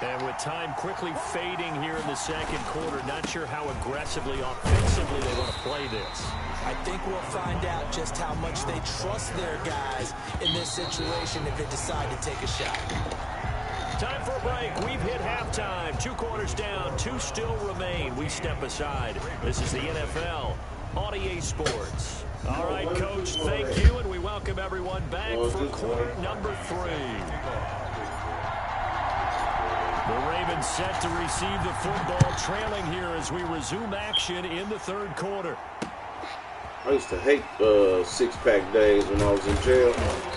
And with time quickly fading here in the second quarter, not sure how aggressively, offensively they want to play this. I think we'll find out just how much they trust their guys in this situation if they decide to take a shot. Time for a break. We've hit halftime. 2 quarters down, 2 still remain. We step aside. This is the NFL on EA Sports. All right, Coach, thank you, and we welcome everyone back for quarter number 3. The Ravens set to receive the football, trailing here as we resume action in the third quarter. I used to hate six-pack days when I was in jail.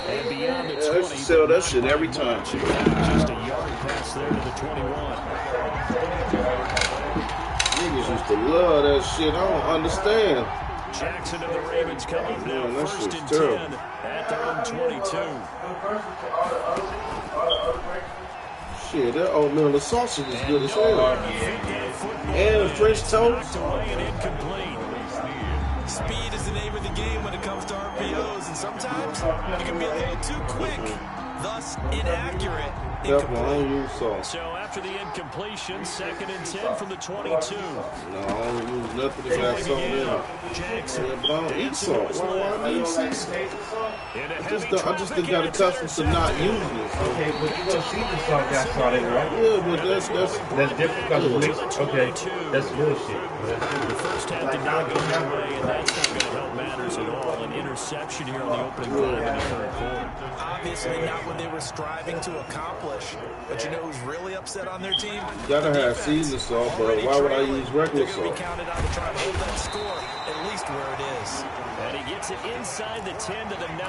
And beyond the 20, I used to sell that shit every time. Just a yard pass there to the 21. Niggas used to love that shit. I don't understand. Jackson and the Ravens come up now, Man, first and 10 terrible. at their own 22. Shit, that oatmeal and sausage is good as hell. And the French toast. Speed is the name of the game when it comes to RPOs, and sometimes you can be a little too quick, thus inaccurate. So after the incompletion, 2nd and 10 from the 22. No, I don't use nothing if I salt in it. Jackson. Yeah, but I don't eat salt. Why I need salt? I just got accustomed to not using it. So. Okay, but you don't see the salt got salt in it, right? Yeah, but that's different because of mixed. Okay, that's bullshit. The first half did not go their way, and that's not going to help matters at all. An interception here on the opening drive in the third quarter. Obviously not what they were striving to accomplish. But you know who's really upset on their team? You gotta have seasoning salt, but why would I use regular salt? Be counted on to try and hold that score at least where it is. And he gets it inside the 10 to the 9.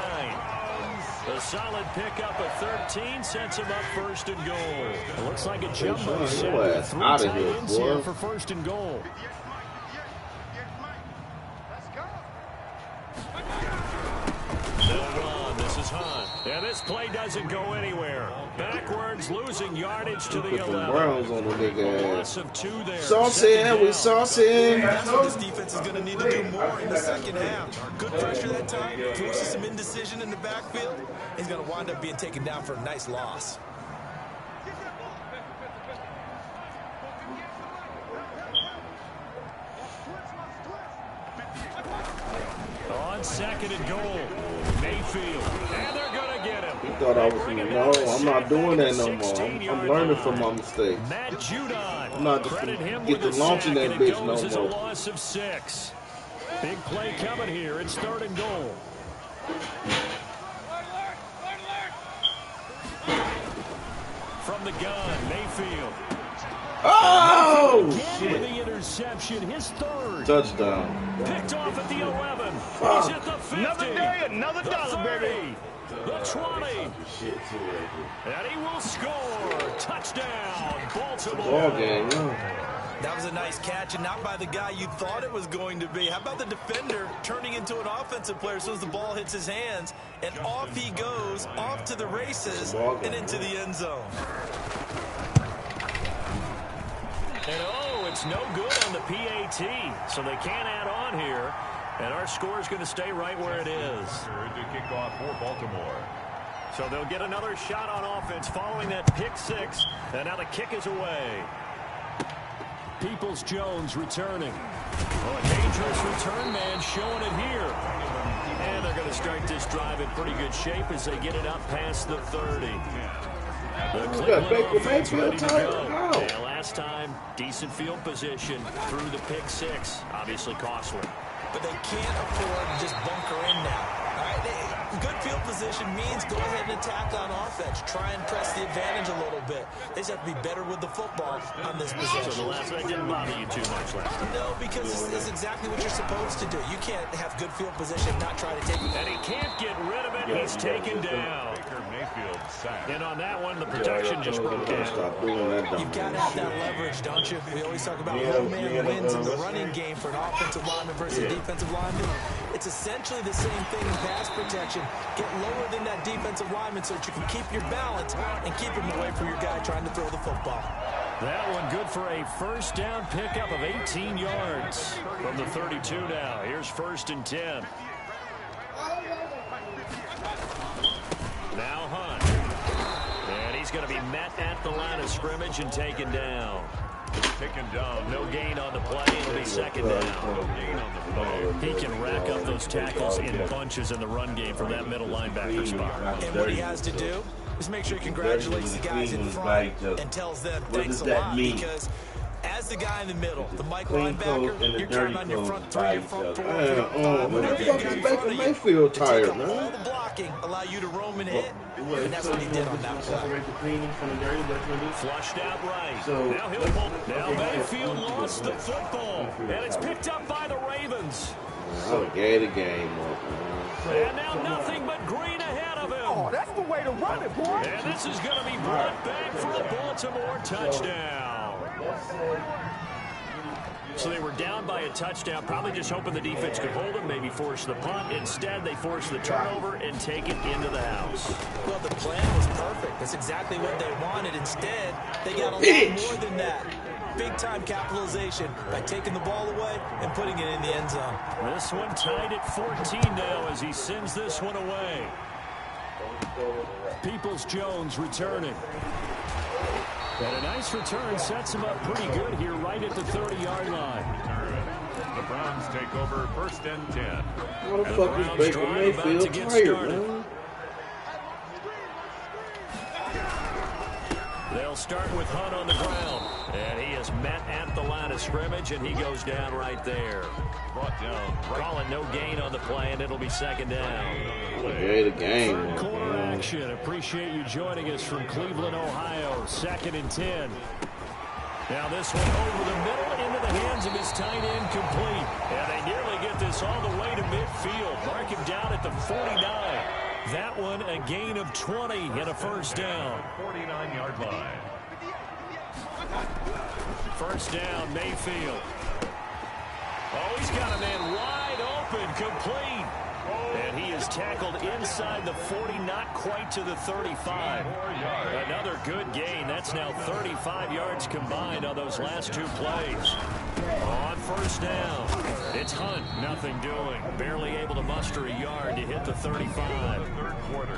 A solid pickup of 13 sets him up first and goal. It looks like a jumbo set with 3 tight ends here for first and goal. Yeah, this play doesn't go anywhere. Backwards, losing yardage to the 11. Browns on the nigga Loss of 2 there. Saucing, we saucing. That's what this defense is going to need to do more in the second half. Good pressure that time, forces some indecision in the backfield. He's going to wind up being taken down for a nice loss. On 2nd and goal, Mayfield, and they're going to get him. He thought I was, no, I'm not doing that no more. I'm learning from my mistakes. Matt Judon, I'm not just credit him get with to launching sack, that and it bitch goes as a no more. loss of 6. Big play coming here. It's 3rd and goal. From the gun, Mayfield. Oh, Again with the interception, his 3rd. touchdown. Picked off at the 11. He's at the 50. Another day, another the dollar, 30, baby. The 20. And he will score. Touchdown, Baltimore. Ball game, That was a nice catch, and not by the guy you thought it was going to be. How about the defender turning into an offensive player as soon as the ball hits his hands, and off he goes, off to the races, and into the end zone. And oh, it's no good on the PAT, so they can't add on here. And our score is going to stay right where it is. To kick off for Baltimore. So they'll get another shot on offense following that pick 6. And now the kick is away. Peoples-Jones returning. Oh, a dangerous return man showing it here. And they're going to start this drive in pretty good shape as they get it up past the 30. The Cleveland offense ready to go. Yeah, last time, decent field position through the pick 6. Obviously costly. But they can't afford to just bunker in now. All right? Good field position means go ahead and attack on offense. Try and press the advantage a little bit. They just have to be better with the football on this possession. So the last one didn't bother you too much last time. No, because this is exactly what you're supposed to do. You can't have good field position and not try to take it. And he can't get rid of it. He's taken down. And on that one, the protection just broke down. You've got to have that leverage, don't you? We always talk about low man wins in the running game for an offensive lineman versus a defensive lineman. It's essentially the same thing in pass protection. Get lower than that defensive lineman so that you can keep your balance and keep him away from your guy trying to throw the football. That one good for a first down pickup of 18 yards from the 32 now. Here's 1st and 10. Now Hunt. And he's going to be met at at the line of scrimmage and taken down. Taken down. No gain on the play. It'll be second down. No gain on the play. He can rack up those tackles in bunches in the run game from that middle linebacker spot. And what he has to do is make sure he congratulates the guys in front and tells them thanks a lot, because as the guy in the middle, the Mike linebacker, you're counting on your front three, your front four. Man, that fucking Baker Mayfield tired, man. All the blocking, allow you to roam and hit, and that's what he did on that play. Flushed out right. Now he'll pull. Now Mayfield lost the football, and it's picked up by the Ravens. I gave the game up, man. And now nothing but green ahead of him. Oh, that's the way to run it, boy. And this is going to be brought back for a Baltimore touchdown. So they were down by a touchdown, probably just hoping the defense could hold them, maybe force the punt. Instead, they forced the turnover and take it into the house. Well, the plan was perfect. That's exactly what they wanted. Instead, they got a lot more than that. Big-time capitalization by taking the ball away and putting it in the end zone. This one tied at 14 now as he sends this one away. Peoples-Jones returning. And a nice return sets him up pretty good here right at the 30-yard line. The Browns take over 1st and 10. What the fuck is Baker Mayfield tired, man? They'll start with Hunt on the ground. And he is met at the line of scrimmage, and he goes down right there. Brought down. Calling no gain on the play, and it'll be second down. Yeah, the game. Third quarter action. Appreciate you joining us from Cleveland, Ohio. 2nd and 10. Now this one over the middle into the hands of his tight end, complete. And they nearly get this all the way to midfield. Mark him down at the 49. That one a gain of 20 and a first down. 49-yard line. First down, Mayfield. Oh, he's got a man wide open, complete. And he is tackled inside the 40, not quite to the 35. Another good gain. That's now 35 yards combined on those last two plays. On first down, it's Hunt, nothing doing. Barely able to muster a yard to hit the 35. Third quarter.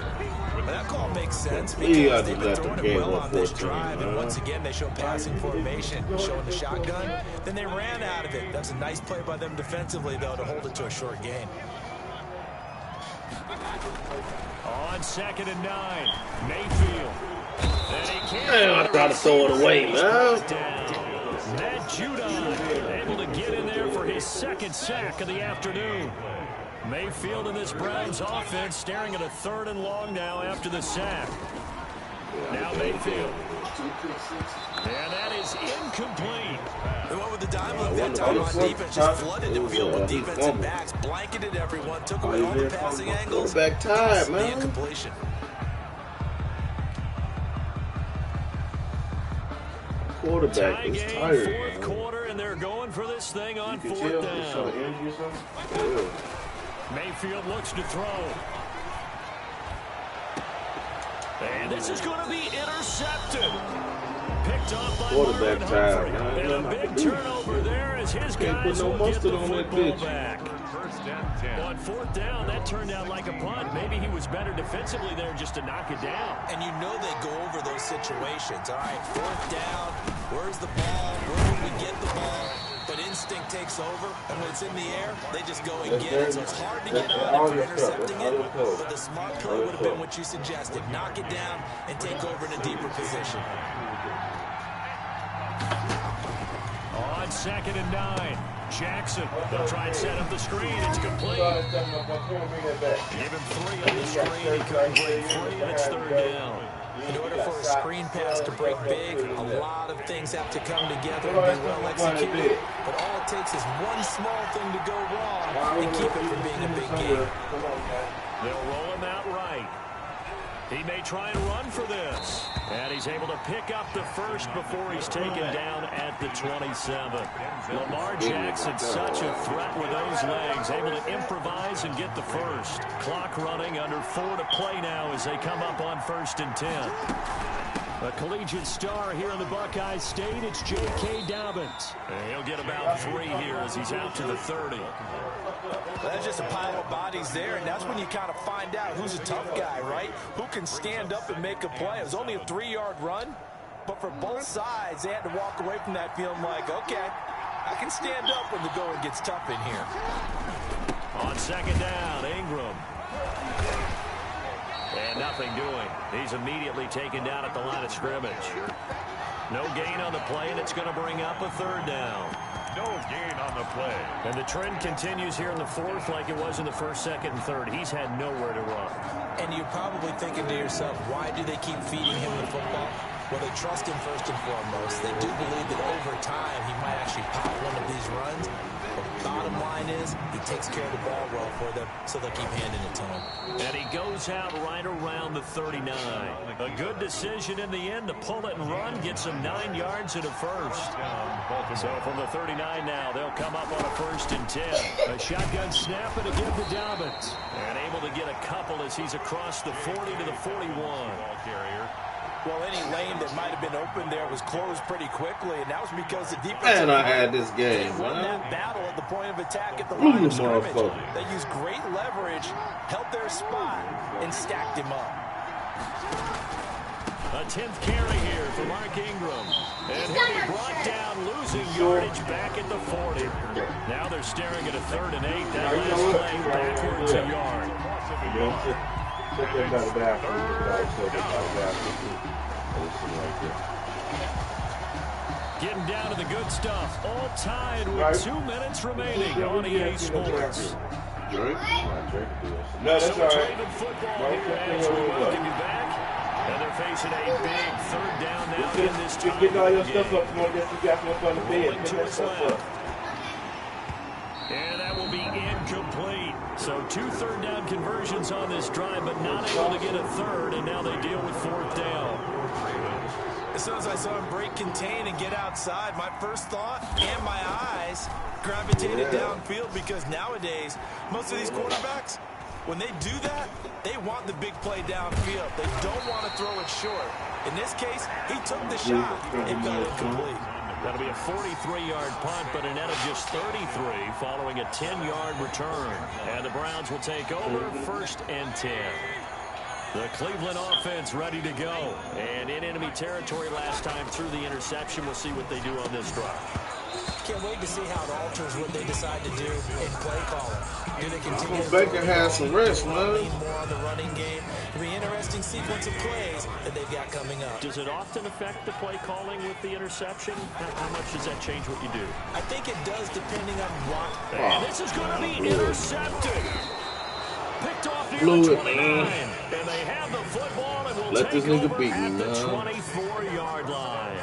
That call makes sense because they've been throwing it well on this drive, and once again they show passing formation, showing the shotgun. Then they ran out of it. That's a nice play by them defensively, though, to hold it to a short gain. On 2nd and 9, Mayfield. And he can't. Man, I tried to throw it away, man. Matt Judon able to get in there for his 2nd sack of the afternoon. Mayfield in this Browns offense staring at a 3rd and long now after the sack. Now Mayfield. And that is incomplete. They went with the dime look that time on defense. Just flooded the field with defensive backs, blanketed everyone, took away all the passing angles. Quarterback tired, The man. incompletion. Quarterback is tired. 4th quarter, and they're going for this thing on 4th down. Mayfield looks to throw. And this is going to be intercepted. Picked off by Quarterback Humphrey. time, man. And a big turnover there as his guys will get the football back. 1st and 10. On 4th down, that turned out like a punt. Maybe he was better defensively there just to knock it down. And you know they go over those situations. All right, 4th down, where's the ball? Where will we get the ball? But instinct takes over, and when it's in the air, they just go and get it. So it's hard to get on it for intercepting it, but the smart play would have been what you suggested. Knock it down and take over in a deeper position. On 2nd and 9, Jackson. They'll try and set up the screen. It's complete. Give him 3 on the screen. He couldn't break free, and it's 3rd down. In order for a screen pass to break big, a lot of things have to come together and be well executed. But all it takes is one small thing to go wrong and keep it from being a big game. They'll roll him out right. He may try and run for this. And he's able to pick up the first before he's taken down at the 27. Lamar Jackson, such a threat with those legs, able to improvise and get the first. Clock running, under 4 to play now as they come up on 1st and 10. A collegiate star here in the Buckeye State, it's J.K. Dobbins. And he'll get about 3 here as he's out to the 30. Well, that's just a pile of bodies there, and that's when you kind of find out who's a tough guy, right? Who can stand up and make a play. It was only a 3-yard run, But for both sides, they had to walk away from that feeling like, okay, I can stand up when the going gets tough in here. On second down, Ingram. And nothing doing. He's immediately taken down at the line of scrimmage. No gain on the play, and it's going to bring up a third down. No gain on the play. And the trend continues here in the fourth like it was in the first, second, and third. He's had nowhere to run. And you're probably thinking to yourself, why do they keep feeding him the football? Well, they trust him first and foremost. They do believe that over time he might actually pop one of these runs. But bottom line is he takes care of the ball well for them, so they'll keep handing it to him. And he goes out right around the 39. A good decision in the end to pull it and run, gets him 9 yards and a first. So from the 39 now, they'll come up on a 1st and 10. A shotgun snap and again to Dobbins. And able to get a couple as he's across the 40 to the 41. Ball carrier. Well, any lane that might have been open there was closed pretty quickly, and that was because the defense... Man, I had this game, won man. that battle at the point of attack at the line of scrimmage. They used great leverage, held their spot, and stacked him up. A 10th carry here for Mark Ingram. And he'll be brought down, losing yardage back at the 40. Now they're staring at a 3rd and 8. That last play backwards a yard. Getting down to the good stuff. All tied with 2 minutes remaining on EA Sports. Drink? No, that's all right. Football here as we welcome you back. And they're facing a big 3rd down now in this time. Get all your stuff up. You got up on the bed. To his left. And that will be incomplete. So 2 3rd down conversions on this drive, but not able to get a 3rd, and now they deal with 4th down. As soon as I saw him break contain and get outside, my first thought and my eyes gravitated downfield, because nowadays, most of these quarterbacks, when they do that, they want the big play downfield. They don't want to throw it short. In this case, he took the shot and got it complete. That'll be a 43-yard punt, but a net of just 33 following a 10-yard return. And the Browns will take over 1st and 10. The Cleveland offense ready to go. And in enemy territory last time through the interception. We'll see what they do on this drive. Can't wait to see how it alters what they decide to do in play calling. Do they continue to Baker has some rest, man. lean more on the running game? It'll be an interesting sequence of plays that they've got coming up. Does it often affect the play calling with the interception? How much does that change what you do? I think it does, depending on what. And this is going to be intercepted. Picked off near the 29. And they have the football and will Let take this nigga over beat me, at the man. 24-yard line.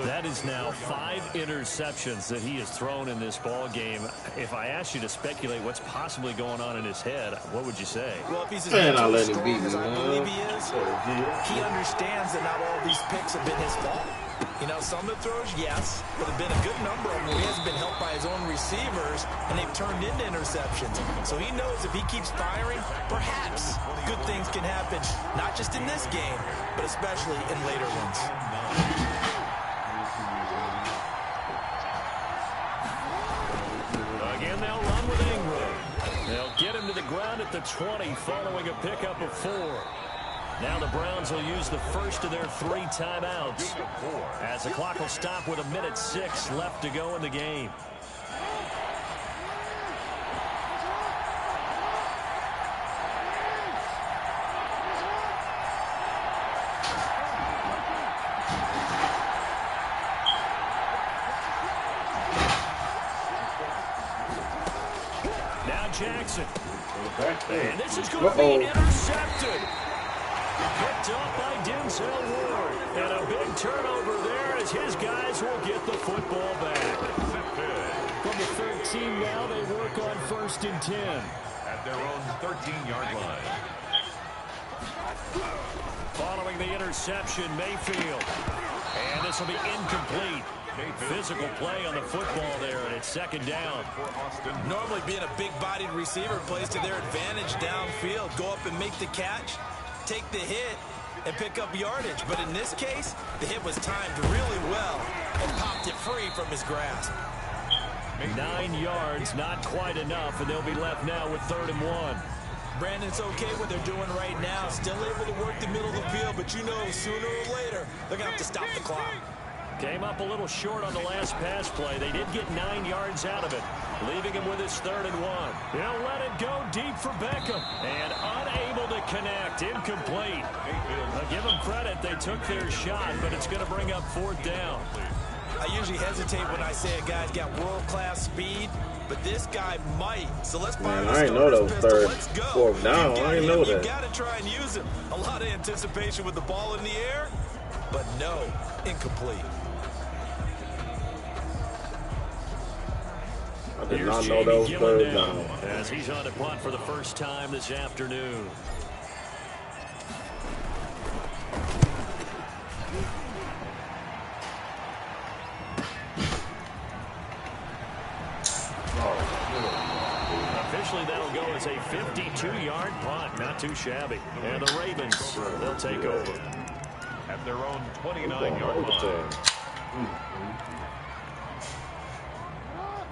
That is now 5 interceptions that he has thrown in this ball game. If I asked you to speculate what's possibly going on in his head, what would you say? Well, if he's as Man, I let him strong beat me, as I man. believe he is, he understands that not all these picks have been his fault. You know, some of the throws, yes, but there have been a good number of them where he hasn't been helped by his own receivers, and they've turned into interceptions. So he knows if he keeps firing, perhaps good things can happen, not just in this game, but especially in later ones. Again, they'll run with Ingram. They'll get him to the ground at the 20 following a pickup of 4. Now the Browns will use the first of their 3 timeouts as the clock will stop with 1:06 left to go in the game. Now Jackson. And this is going to be intercepted. Picked up by Denzel Ward. And a big turnover there as his guys will get the football back. From the 13 now, they work on 1st and 10. At their own 13-yard line. Following the interception, Mayfield. And this will be incomplete. Physical play on the football there, and it's 2nd down. Normally being a big-bodied receiver plays to their advantage downfield. Go up and make the catch, take the hit, and pick up yardage. But in this case, the hit was timed really well and popped it free from his grasp. 9 yards, not quite enough, and they'll be left now with 3rd and 1. Brandon, it's okay what they're doing right now. Still able to work the middle of the field, but you know sooner or later they're going to have to stop the clock. Came up a little short on the last pass play. They did get 9 yards out of it, leaving him with his 3rd and 1. He'll let it go deep for Beckham, and unable to connect. Incomplete. I'll give them credit. They took their shot, but it's going to bring up 4th down. I usually hesitate when I say a guy's got world-class speed, but this guy might. So let's fire the I didn't know that was pistol. 3rd, Let's go. 4th down. I didn't know that. You got to try and use him. A lot of anticipation with the ball in the air, but no, incomplete. I did not know that was 3rd down. As he's on the punt for the first time this afternoon. Officially, that'll go as a 52-yard punt. Not too shabby. And the Ravens, they'll take over. At their own 29-yard line.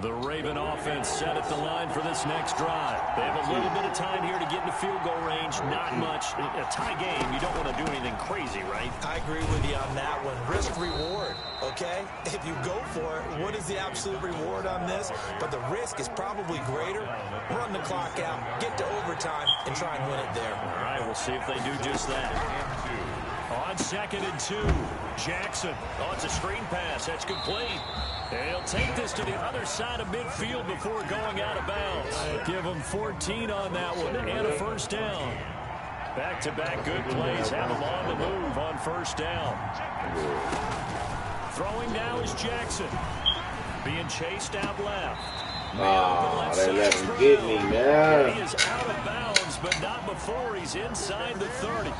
The Raven offense set at the line for this next drive. They have a little bit of time here to get into field goal range. Not much. A tie game, you don't want to do anything crazy, right? I agree with you on that one. Risk-reward, okay? If you go for it, what is the absolute reward on this? But the risk is probably greater. Run the clock out, get to overtime, and try and win it there. All right, we'll see if they do just that. On 2nd and 2, Jackson. Oh, it's a screen pass. That's complete. He'll take this to the other side of midfield before going out of bounds. Give him 14 on that one and a 1st down. Back-to-back good plays have him on the move on 1st down. Throwing now is Jackson. Being chased out left. Oh, they let him get me, man. He is out of bounds, but not before he's inside the 30.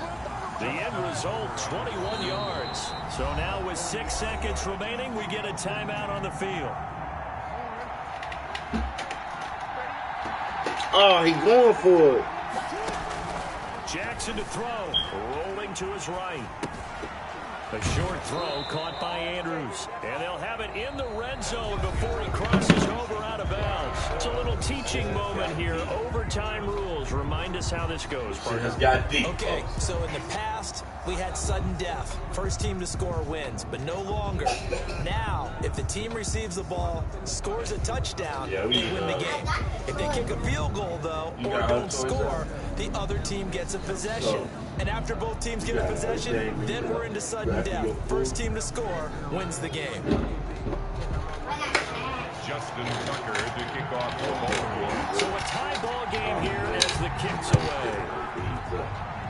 The end result, 21 yards. So now with 6 seconds remaining, we get a timeout on the field. Oh, he's going for it. Jackson to throw, rolling to his right. A short throw caught by Andrews. And they'll have it in the red zone before he crosses over out of bounds. It's a little teaching moment here. Overtime rules. Remind us how this goes, partner. Okay, so in the past, we had sudden death. First team to score wins, but no longer. Now, if the team receives the ball, scores a touchdown, they win the game. If they kick a field goal, though, or don't score, the other team gets a possession. And after both teams get a possession, then we're into sudden death. First team to score wins the game. Justin Tucker to kick off the ball. So a tie ball game here as the kick's away.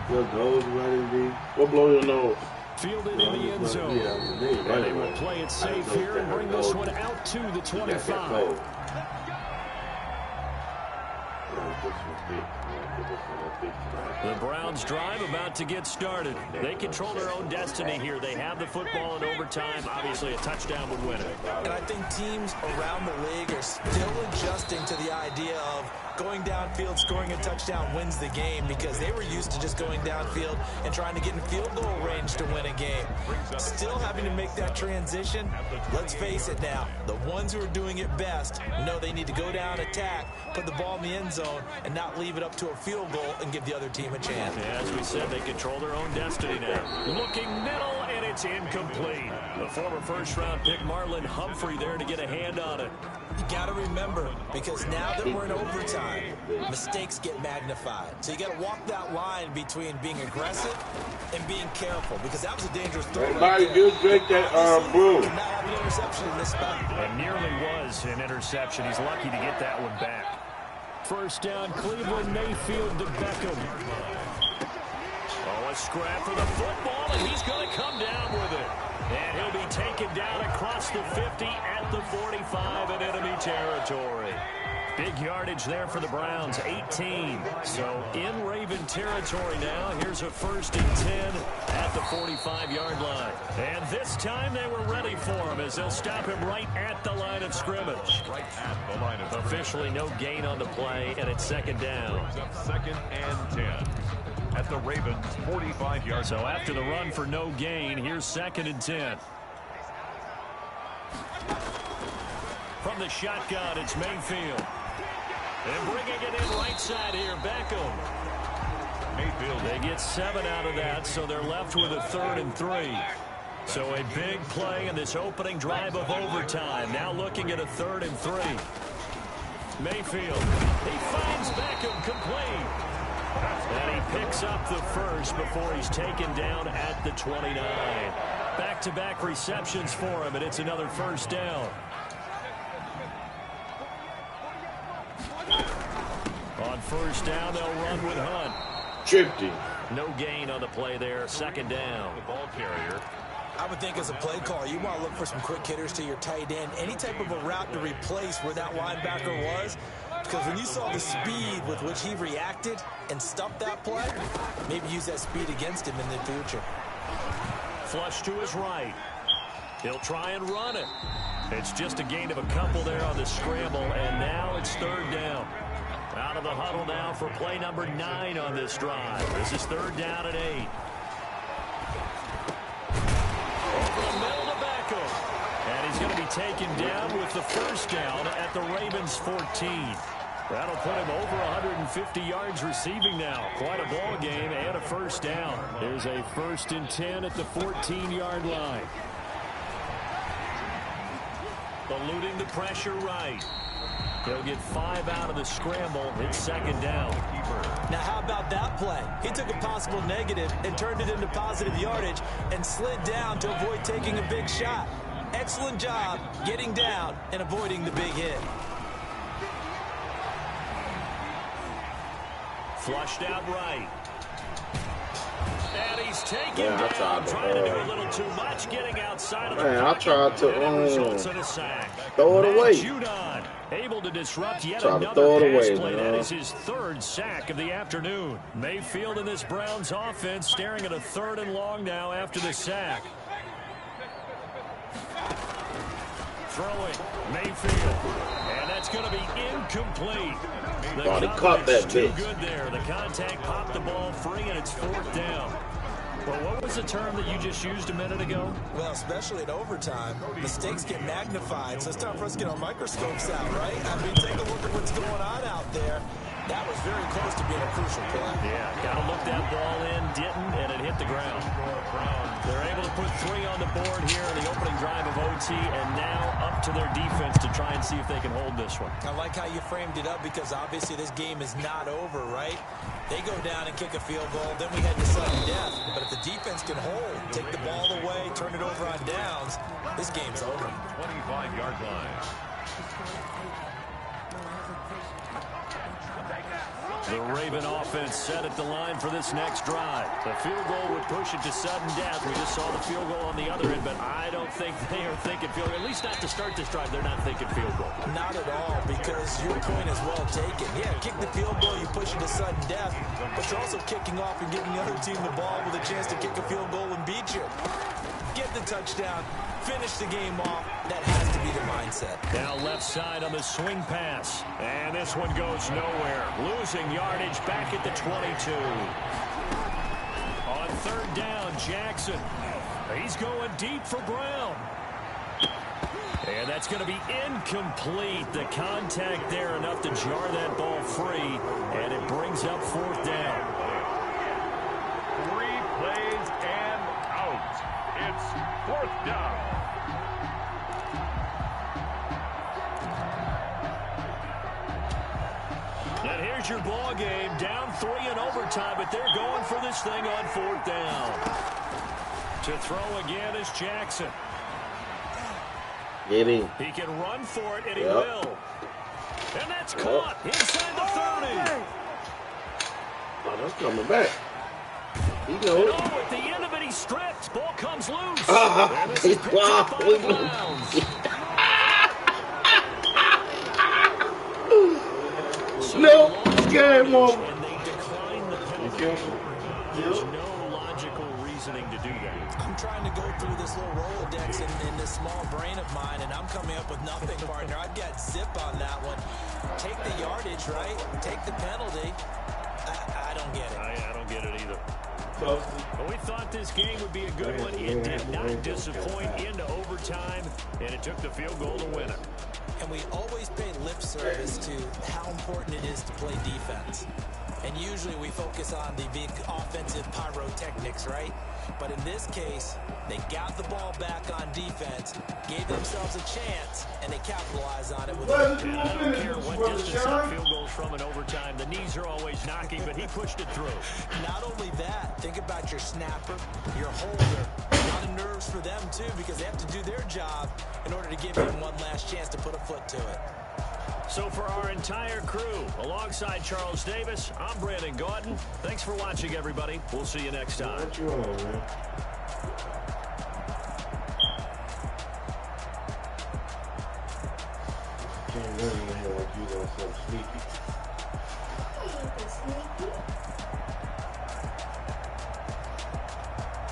What goes right in What blow your nose? Fielded in the end zone. And they will play it safe here and bring this one out to the 25. The Browns drive about to get started. They control their own destiny here. They have the football in overtime. Obviously, a touchdown would win it. And I think teams around the league are still adjusting to the idea of going downfield, scoring a touchdown wins the game, because they were used to just going downfield and trying to get in field goal range to win a game. Still having to make that transition. Let's face it now, the ones who are doing it best know they need to go down, attack, put the ball in the end zone, and not leave it up to a field goal and give the other team a chance. Yeah, as we said, they control their own destiny now. Looking middle, and it's incomplete. The former first-round pick Marlon Humphrey there to get a hand on it. You got to remember, because now that we're in overtime, mistakes get magnified. So you got to walk that line between being aggressive and being careful, because that was a dangerous throw. Everybody good, drink that brew. Not have an interception in this spot. It nearly was an interception. He's lucky to get that one back. First down, Cleveland, Mayfield to Beckham. Oh, a scrap for the football, and he's going to come down with it. And he'll be taken down across the 50 at the 45 in enemy territory. Big yardage there for the Browns, 18. So in Raven territory now. Here's a 1st and 10 at the 45-yard line. And this time they were ready for him as they'll stop him right at the line of scrimmage. Right at the line of scrimmage. Officially no gain on the play, and it's 2nd down. Brings up 2nd and 10 at the Ravens' 45-yard. So after the run for no gain, here's 2nd and 10. From the shotgun, it's Mayfield. And bringing it in right side here, Beckham. Mayfield. They get 7 out of that, so they're left with a 3rd and 3. So a big play in this opening drive of overtime. Now looking at a 3rd and 3. Mayfield, he finds Beckham complete. And he picks up the first before he's taken down at the 29. Back-to-back receptions for him, and it's another first down. On first down, they'll run with Hunt. Tripped him. No gain on the play there. 2nd down. The ball carrier. I would think as a play caller, you want to look for some quick hitters to your tight end. Any type of a route to replace where that linebacker was. Because when you saw the speed with which he reacted and stuffed that play, maybe use that speed against him in the future. Flush to his right. He'll try and run it. It's just a gain of a couple there on the scramble, and now it's 3rd down. Out of the huddle now for play number 9 on this drive. This is 3rd down and 8. Over the middle to Beckham. And he's going to be taken down with the first down at the Ravens 14. That'll put him over 150 yards receiving now. Quite a ball game and a first down. There's a 1st and 10 at the 14-yard line. Eluding the pressure right. He'll get 5 out of the scramble. It's 2nd down. Now, how about that play? He took a possible negative and turned it into positive yardage and slid down to avoid taking a big shot. Excellent job getting down and avoiding the big hit. Flushed out right. And he's taken Yeah, I down, tried to, trying to do a little too much, getting outside of the Man, I tried to results in a sack. throw it away. Judon able to disrupt yet Try to another throw it pass away, play. man. That is his 3rd sack of the afternoon. Mayfield in this Browns offense staring at a 3rd and long now after the sack. Throwing Mayfield, and that's going to be incomplete. The Thought he caught that coverage too bitch. good there. The contact popped the ball free, and it's 4th down. Well, what was the term that you just used a minute ago? Well, especially in overtime, mistakes get magnified, so it's time for us to get our microscopes out, right? I mean, take a look at what's going on out there. That was very close to being a crucial play. Yeah, got to look that ball in, didn't, and it hit the ground. They're able to put 3 on the board here in the opening drive of OT, and now up to their defense to try and see if they can hold this one. I like how you framed it up because obviously this game is not over, right? They go down and kick a field goal, then we head to sudden death. But if the defense can hold, take the ball away, turn it over on downs, this game's over. 25-yard line. The Raven offense set at the line for this next drive. The field goal would push it to sudden death. We just saw the field goal on the other end, but I don't think they are thinking field goal. At least not to start this drive. They're not thinking field goal. Not at all, because your point is well taken. Yeah, kick the field goal, you push it to sudden death, but you're also kicking off and giving the other team the ball with a chance to kick a field goal and beat you. Get the touchdown, finish the game off. That has to be the mindset. Now left side on the swing pass. And this one goes nowhere. Losing yardage back at the 22. On 3rd down, Jackson. He's going deep for Brown. And that's going to be incomplete. The contact there enough to jar that ball free. And it brings up 4th down. 3 plays and out. It's 4th down. And here's your ball game. Down 3 in overtime, but they're going for this thing on 4th down. To throw again is Jackson. Get him. He can run for it, and he will. And that's caught inside the 30. Oh, that's coming back. He And knows. at the end of it, he stripped. Ball comes loose. Ah, And this is picked up by the Browns. No, game over. And they decline the penalty. There's no logical reasoning to do that. I'm trying to go through this little Rolodex in this small brain of mine, and I'm coming up with nothing, partner. I've got zip on that one. Take the yardage, right? Take the penalty. I don't get it. I don't get it either. But we thought this game would be a good one. It did not disappoint into overtime, and it took the field goal to win it. And we always pay lip service to how important it is to play defense. And usually we focus on the big offensive pyrotechnics, right? But in this case, they got the ball back on defense, gave themselves a chance, and they capitalized on it with I don't care what distance that field goes from in overtime. The knees are always knocking, but he pushed it through. Not only that, think about your snapper, your holder. A lot of nerves for them, too, because they have to do their job in order to give him one last chance to put a foot to it. So for our entire crew, alongside Charles Davis, I'm Brandon Gordon. Thanks for watching, everybody. We'll see you next time. What you on, man? Can't really in here like you want something sneaky.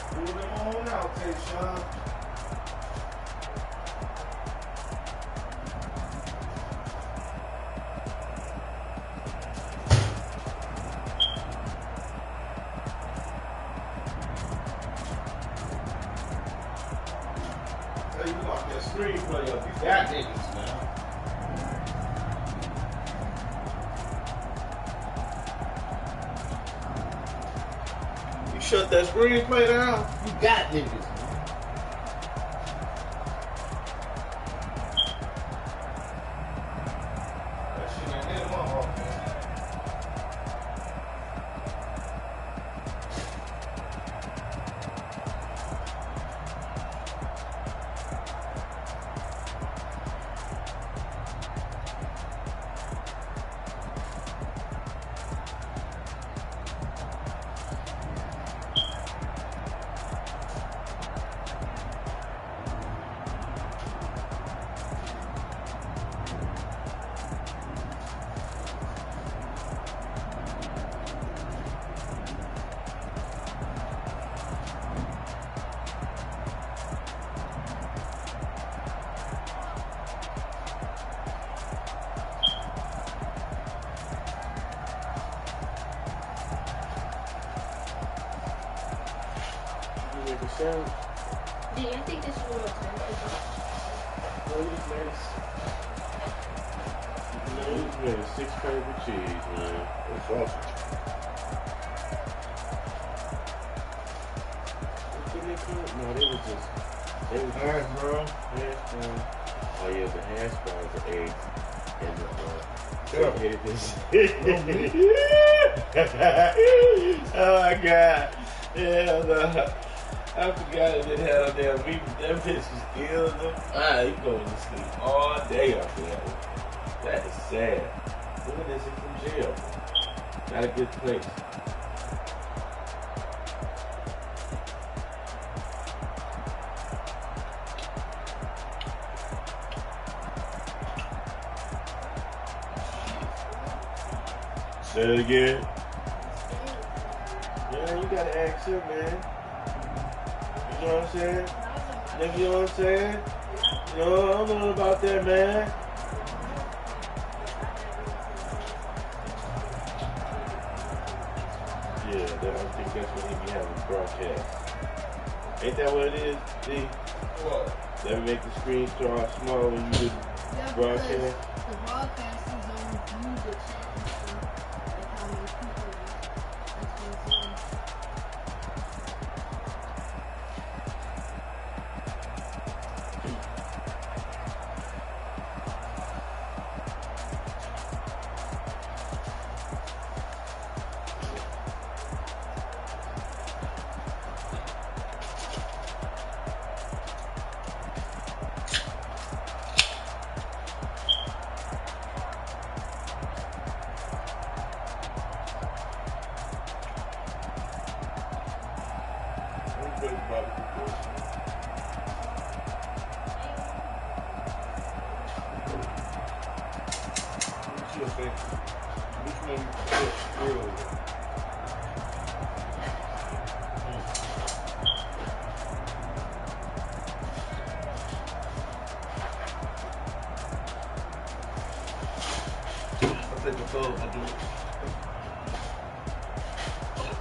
Pull them on out, Tayshawn. You lock that screenplay up. You got niggas now. You shut that screenplay down. You got niggas. That shit ain't in my heart, man. Yeah, I think this is what He's made 6 paper cheese, man. That's awesome. What did they call it? No, they was hash brown. Hash brown. Oh yeah, the hash browns, the eggs, and the oh my god. Yeah, no. I forgot it didn't have damn meat. That bitch is still he going to sleep all day off that. That is sad. Doing this from jail. Not a good place. Say it again. Yeah, you gotta ask him, man. You know what I'm saying? Nigga, you know what I'm saying? You know, I don't know about that, man. Yeah, I think that's what he be having broadcast. Ain't that what it is, D? What? That make the screen draw small when you do broadcast? The broadcast is on music channel, so like how many people that's what it's on.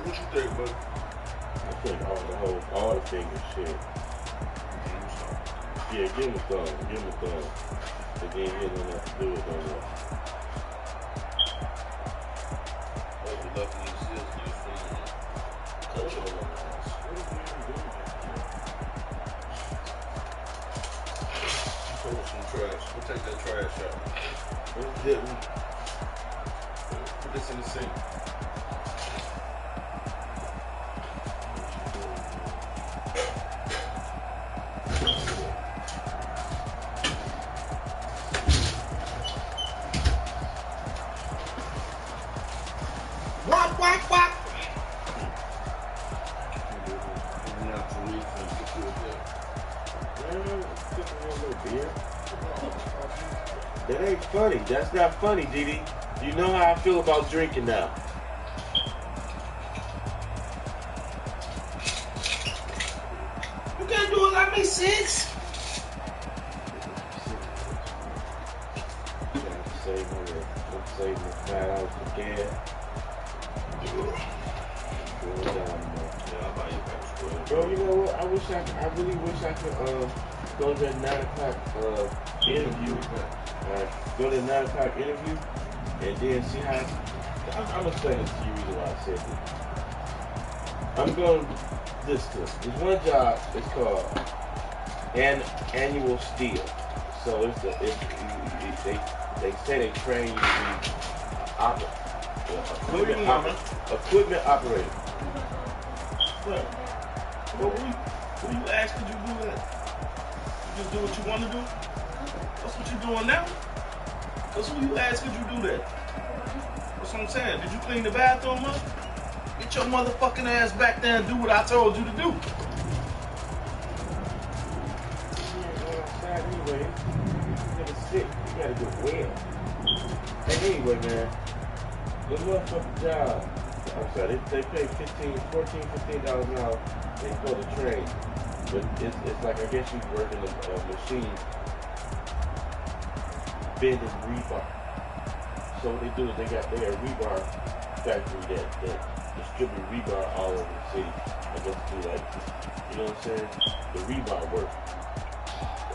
What you think, bud? I think all the fingers shit. Yeah, give him a thumb. Give him a thumb. But then he didn't have to do it no more. Well, we lucky you still do free. Cut your own ass. Throw some trash. We'll take that trash out. It didn't. Put this in the sink. Whack, whack, whack. That ain't funny. That's not funny, DD. You know how I feel about drinking now. You can't do it like me, sis. I'm saving the $5 for gas. Bro, you know what? I really wish I could go to that 9 o'clock interview. Go to the 9 o'clock interview and then see how. I'm gonna explain this to you reason why I said this. I'm going this. There's one job. It's called annual steel. So they say they train you to be equipment operator. What? Well, when you ask, could you do that? You just do what you want to do? That's what you're doing now? Because who you ask, could you do that? That's what I'm saying. Did you clean the bathroom up? Get your motherfucking ass back there and do what I told you to do. Anyway, you gotta sit. You gotta get well. Hey, anyway, man, the motherfucking job. I'm sorry, they pay $15 an hour. They go to train, but it's like I guess you work in a machine bending rebar. So what they do is they got a rebar factory that distribute rebar all over the city. I guess do like, you know what I'm saying? The rebar work.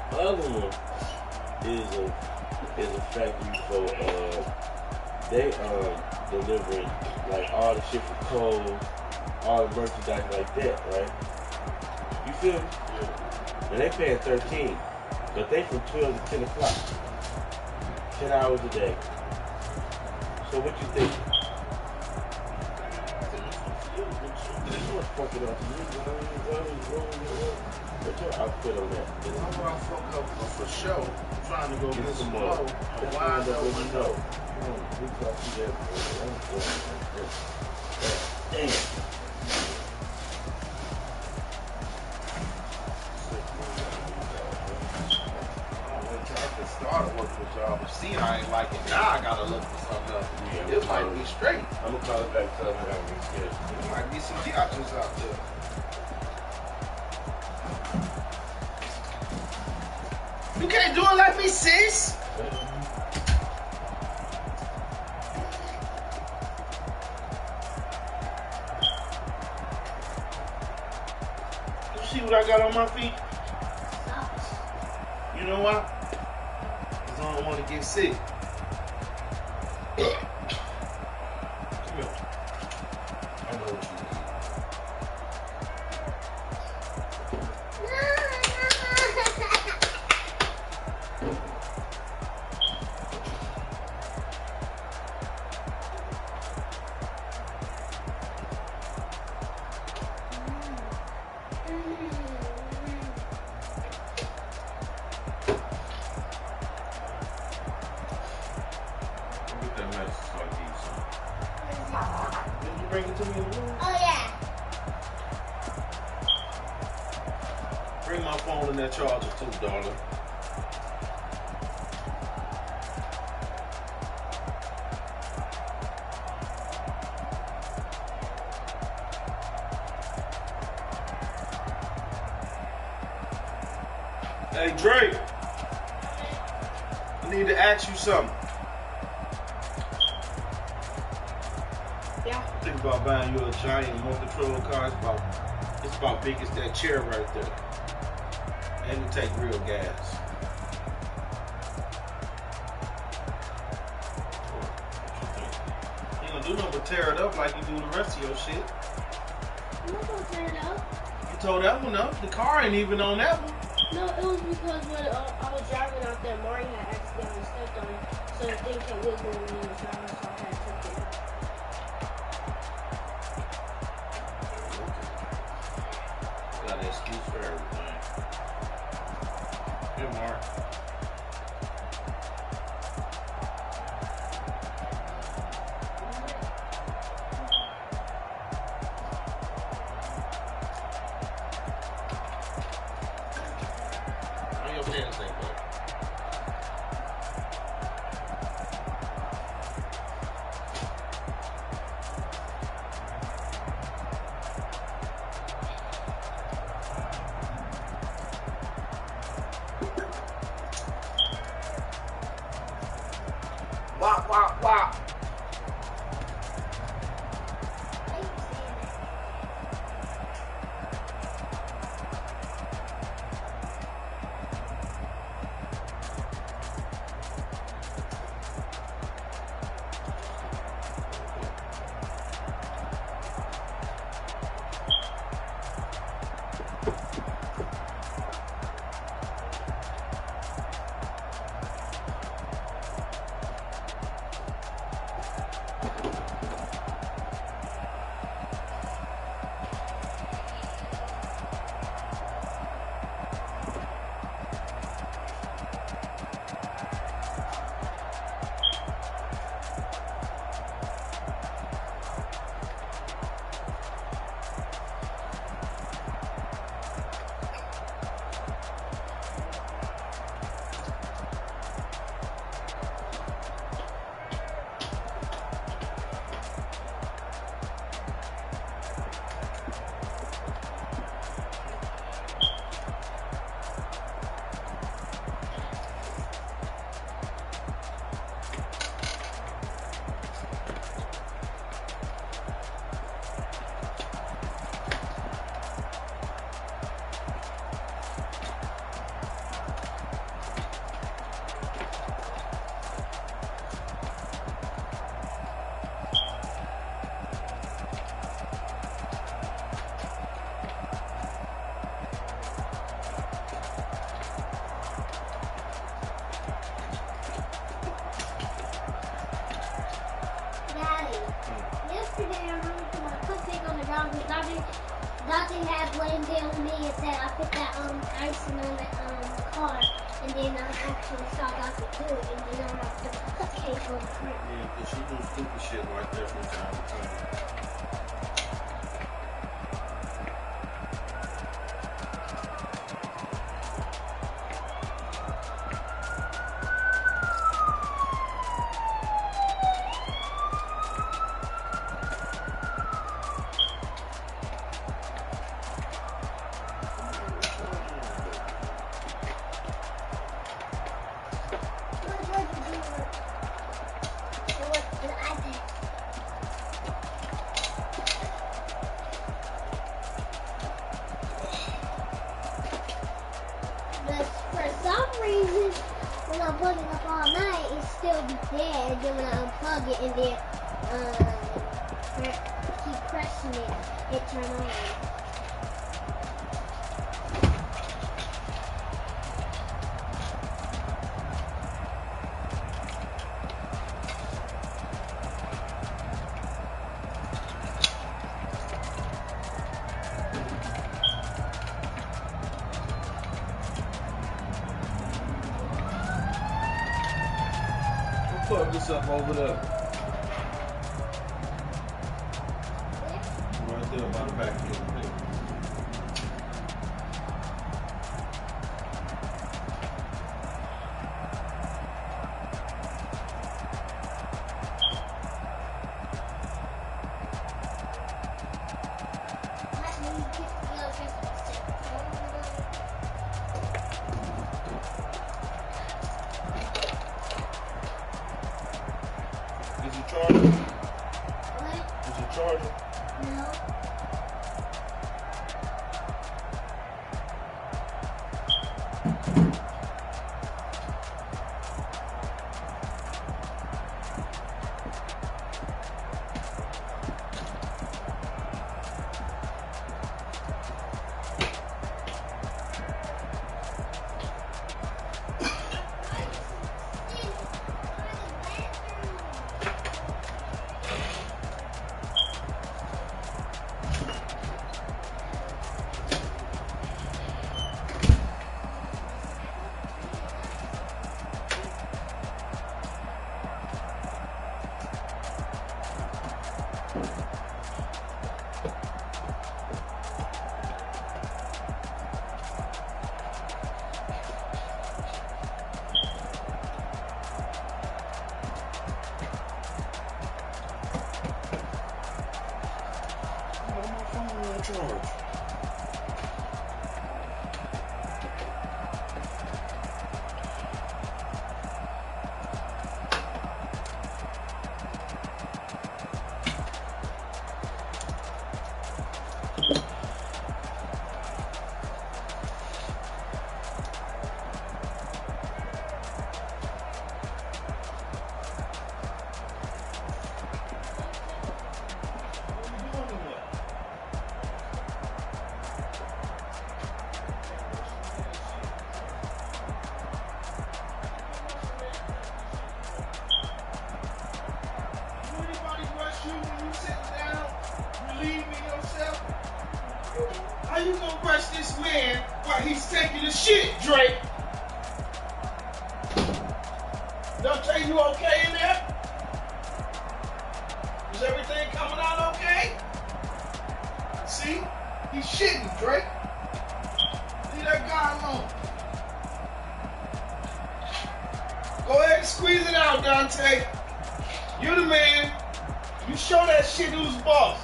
The other one is a factory for they delivering like all the shit for clothes, all the merchandise like that, right? You feel me? Yeah. And they paying 13, but they from 12 to 10 o'clock. 10 hours a day. So what you think? Fuck it up. What's your outfit on that? I'm gonna fuck up for sure. I'm trying to go get some more. Why don't we know? Damn. Started work with y'all, but see, I ain't like it. Now I gotta look for something else. Yeah, it might be straight. I'm gonna call it back to I gotta be scared. There might be some options out there. You can't do it like me, sis. You see what I got on my feet? You know why? Because I don't want to get sick. Come here. I know what you need. Bring it to me in the room. Oh, yeah. Bring my phone and that charger too, darling. Hey, Drake. I need to ask you something. Yeah. Think about buying you a giant remote control car. It's about big as that chair right there. And it take real gas. tear it up like you do the rest of your shit. I'm not gonna tear it up. You tore that one up. The car ain't even on that one. No, it was because when I was driving out there, Mari had accidentally stepped on it, so the thing kept wiggling when he was driving, so I had to take it out. Got an excuse for everything. Good, Mark. How your pants ain't good? Wah, wah, wah. Dante had blamed it on me and said I put that icing on the car, and then I actually saw Dante do it, and then I left the cupcake on the crib. Yeah, because she do stupid shit like that from time to time. But for some reason, when I plug it up all night, it still be dead. Then when I unplug it and then keep pressing it, it turn on. Plug this up over there. Right there by the back here. Is it charging? What? Is it charging? No. press this man while he's taking a shit, Drake. Dante, you okay in there? Is everything coming out okay? See? He's shitting, Drake. Leave that guy alone. Go ahead and squeeze it out, Dante. You the man. You show that shit who's boss.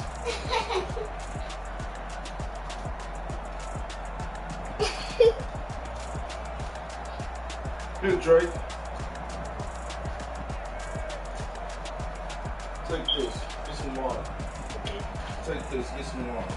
Here, Drake. Take this. Get some water. Take this. Get some water.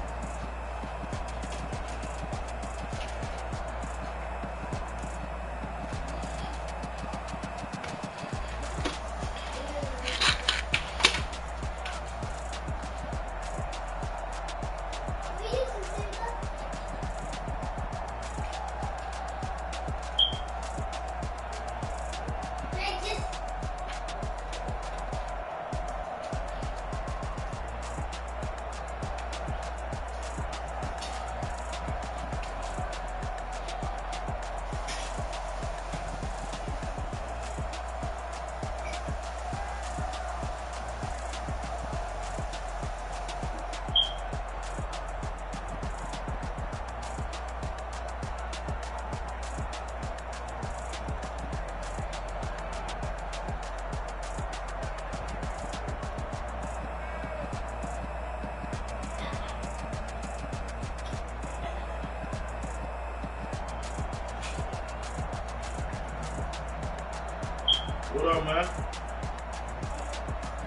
What up, man?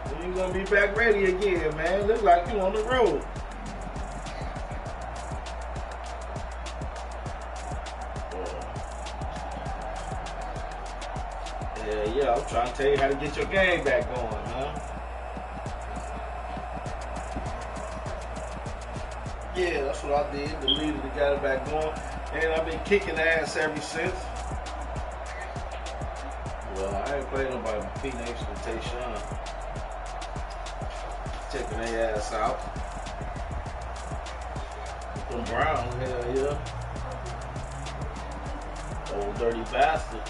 When you gonna be back ready again, man? Look like you on the road. Yeah, I'm trying to tell you how to get your game back going, man. Yeah, that's what I did. Deleted it, got it back going. And I've been kicking ass ever since. Well, I ain't playing nobody beating expectation. Taking their ass out. Them Browns, hell yeah. Old dirty bastard.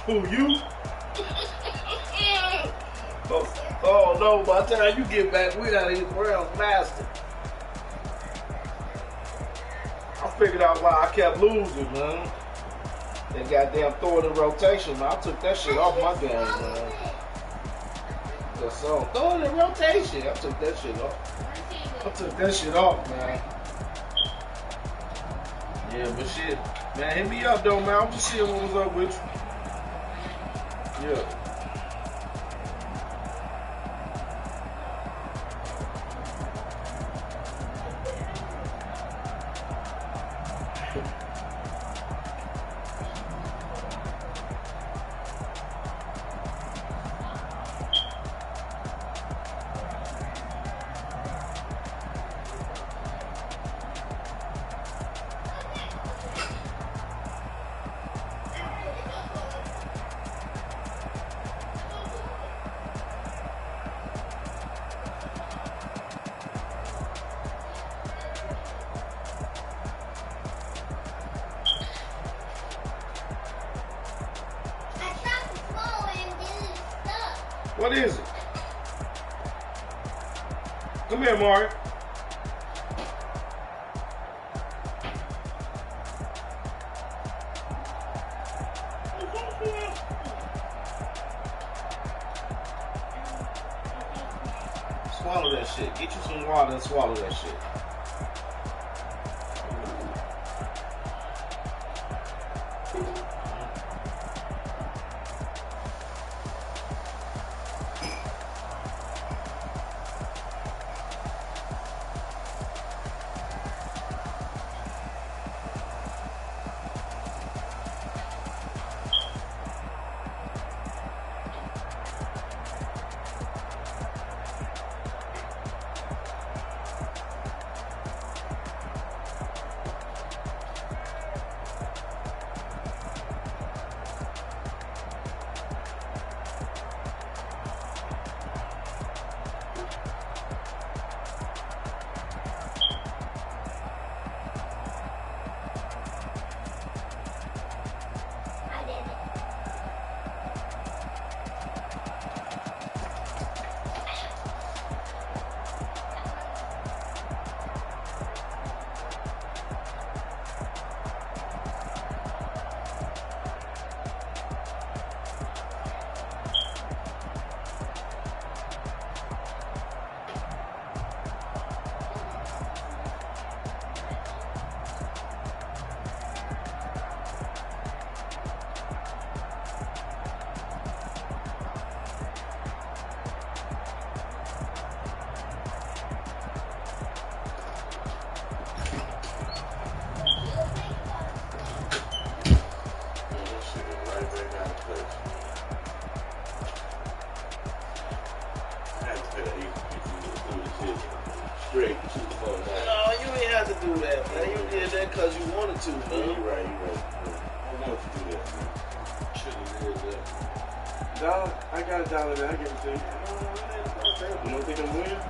Who, you? Oh no, by the time you get back, we out of here Browns bastard. I figured out why I kept losing, man. That goddamn throw it in rotation, man. I took that shit off my game, man. That song, throw it in rotation. I took that shit off. Man. Yeah, but shit, man, hit me up though, man. I'm just seeing what was up with you. Yeah. What is it? Come here, Mark. Swallow that shit. Get you some water and swallow that shit. You're right. I want you to do that, man. Should have did that. $1, I got $1 there. I give it to you. You don't think I'm winning?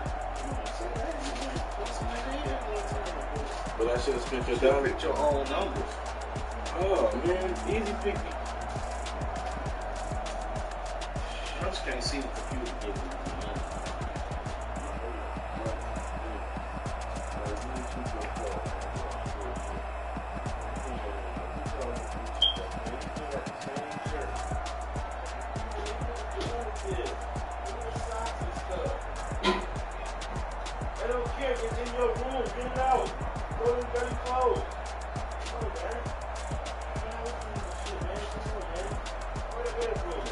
But I should have spent your $1. Pick your own numbers. Oh man, easy pick. I just can't see the computer giving me the number. I don't care. It's in your room. Get it out. Go to the dirty clothes. Come on, man. Shit, man. Come on, man. Where the bedroom at?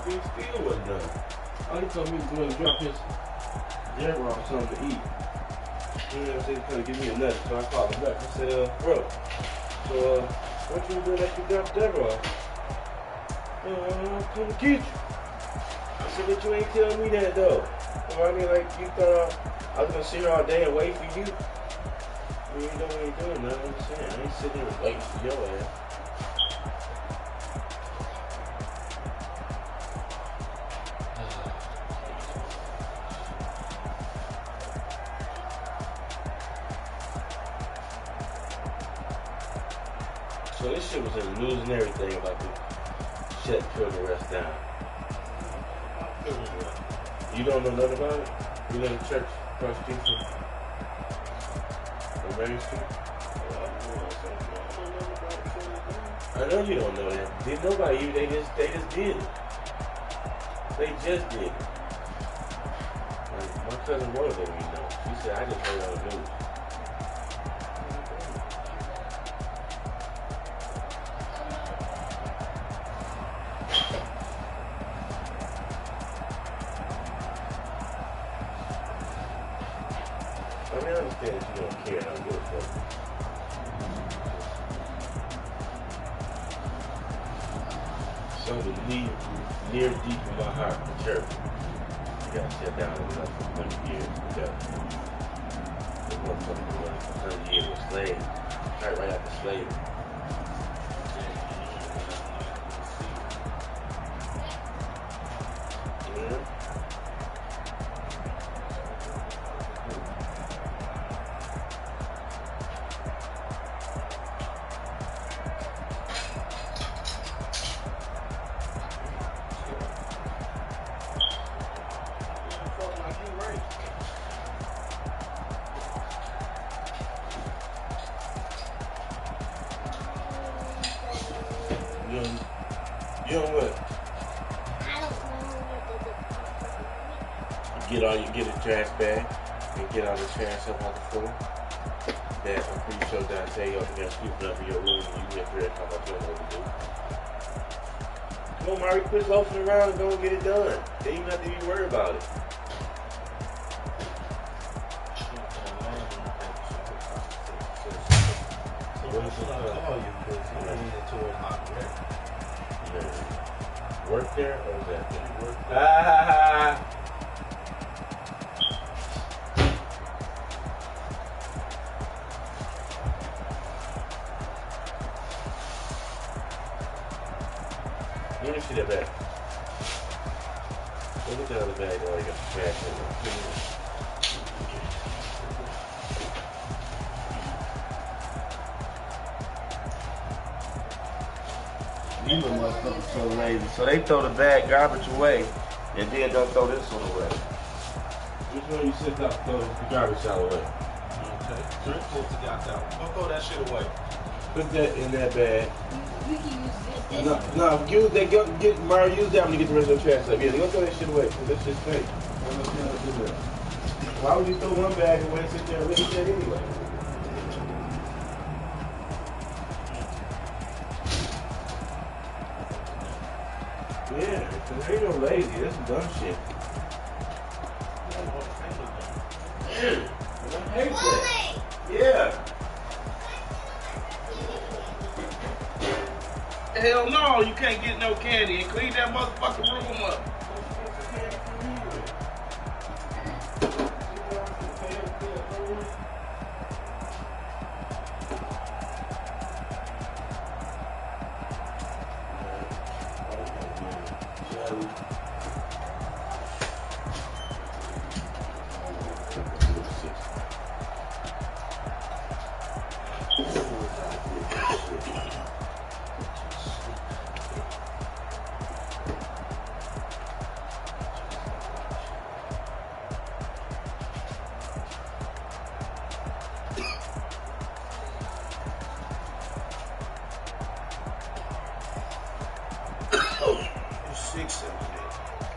He still wasn't done. All he told me was going to drop his Zero off something to eat. You know what I'm saying? He's trying to give me a nut. So I called him back. I said, bro, so what you doing after you drop Zero off? Come get you. I said, but you ain't telling me that though. You know what I mean? Like, you thought I was going to sit here all day and wait for you? I mean, you know what you're doing, man. I'm just saying. I ain't sitting here waiting for your ass. So this shit was in the news and everything about to shut children rest down. You don't know nothing about it? You know the church across the street from Main Street? I know you don't know that. Didn't nobody, they just did it. They just did it. Like, my cousin Rose let me know. She said, I just heard on the news. I mean, I understand that you don't care how good it goes. Something near deep in my heart, the church. You got shut down in less than 100 years ago. It wasn't something that was 100 years of slaves. Right after slavery. You know what? I don't know what to do. Get a trash bag and get all the trash up on the floor. That I'm pretty sure Dante over there scooping up in your room and you get there talking about you don't know what to do. Come on, Mari, quit loafing around and go and get it done. Then you don't have to be worried about it. Work there or is that there? Work there? Let me see that bag. Look at the other bag that I got the trash in there. These little motherfuckers so lazy. So they throw the bag garbage away and then don't throw this one away. Which one you sit up throw the garbage out away? Okay. Don't throw that shit away. Put that in that bag. We can use this. No, use that. Get Mario. Use that when you get the rest of the trash stuff. Yeah, go throw that shit away. That's just fake. Why would you throw one bag away and sit there and look at that anyway? Yeah, because ain't no lazy. That's some dumb shit. Yeah, I hate that. Yeah. Hell no, you can't get no candy and clean that motherfucking room up.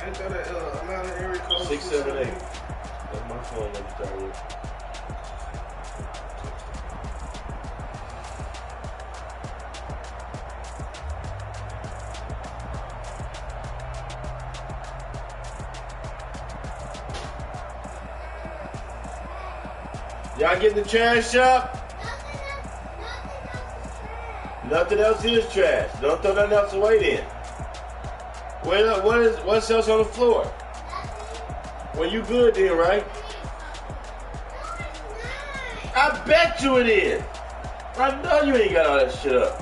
Ain't that a lot of area code? 678. That's my phone number start with. Y'all getting the trash up? Nothing else is trash. Don't throw nothing else away then. What's else on the floor? Well, you good then, right? I bet you it is. I know you ain't got all that shit up.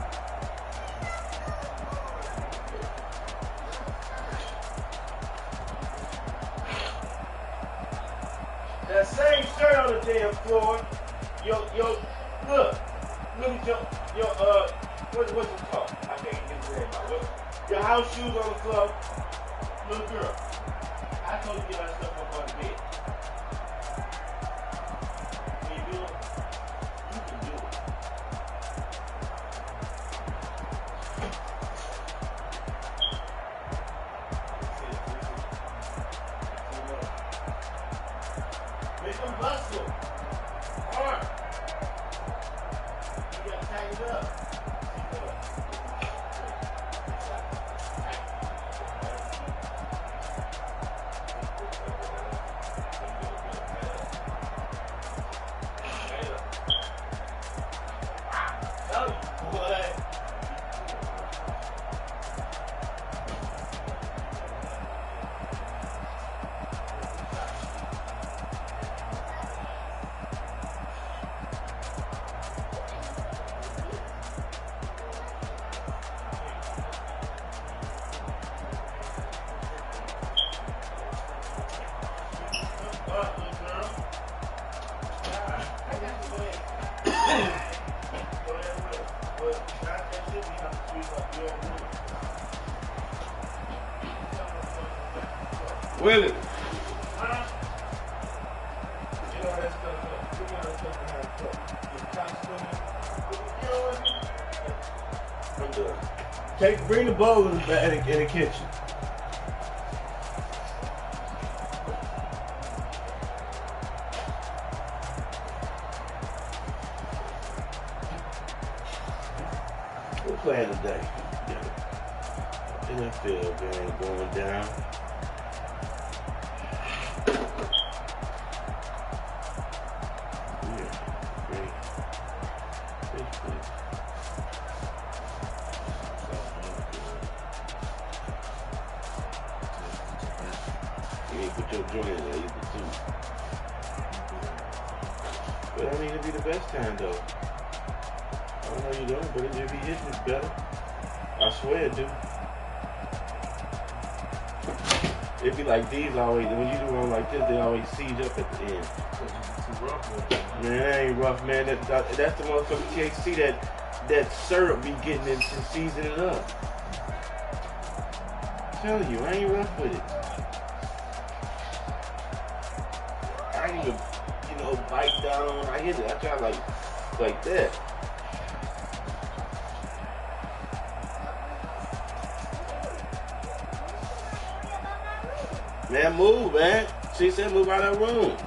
That same shirt on the damn floor. Look at your what's it called? I can't get the name out. Your house shoes on the floor. Little girl, I told you to get that stuff up on the bed. Can you do it? You can do it. Make them bustle. Hard. You gotta tighten it up. Willie. Bring the bowl in the kitchen. We're playing today. NFL game going down. Put your joint in there, you can too. But I mean, it'd be the best time though. I don't know you don't, but it'd be hitting better. I swear it do. It'd be like these always, when you do one like this, they always siege up at the end. Too rough with it. Man, that ain't rough, man. That's the motherfucking THC that syrup be getting it to season it up. I'm telling you, I ain't rough with it. I ain't even, bite down on. I hit it. I try like that. Man, move, man. She said move out of that room.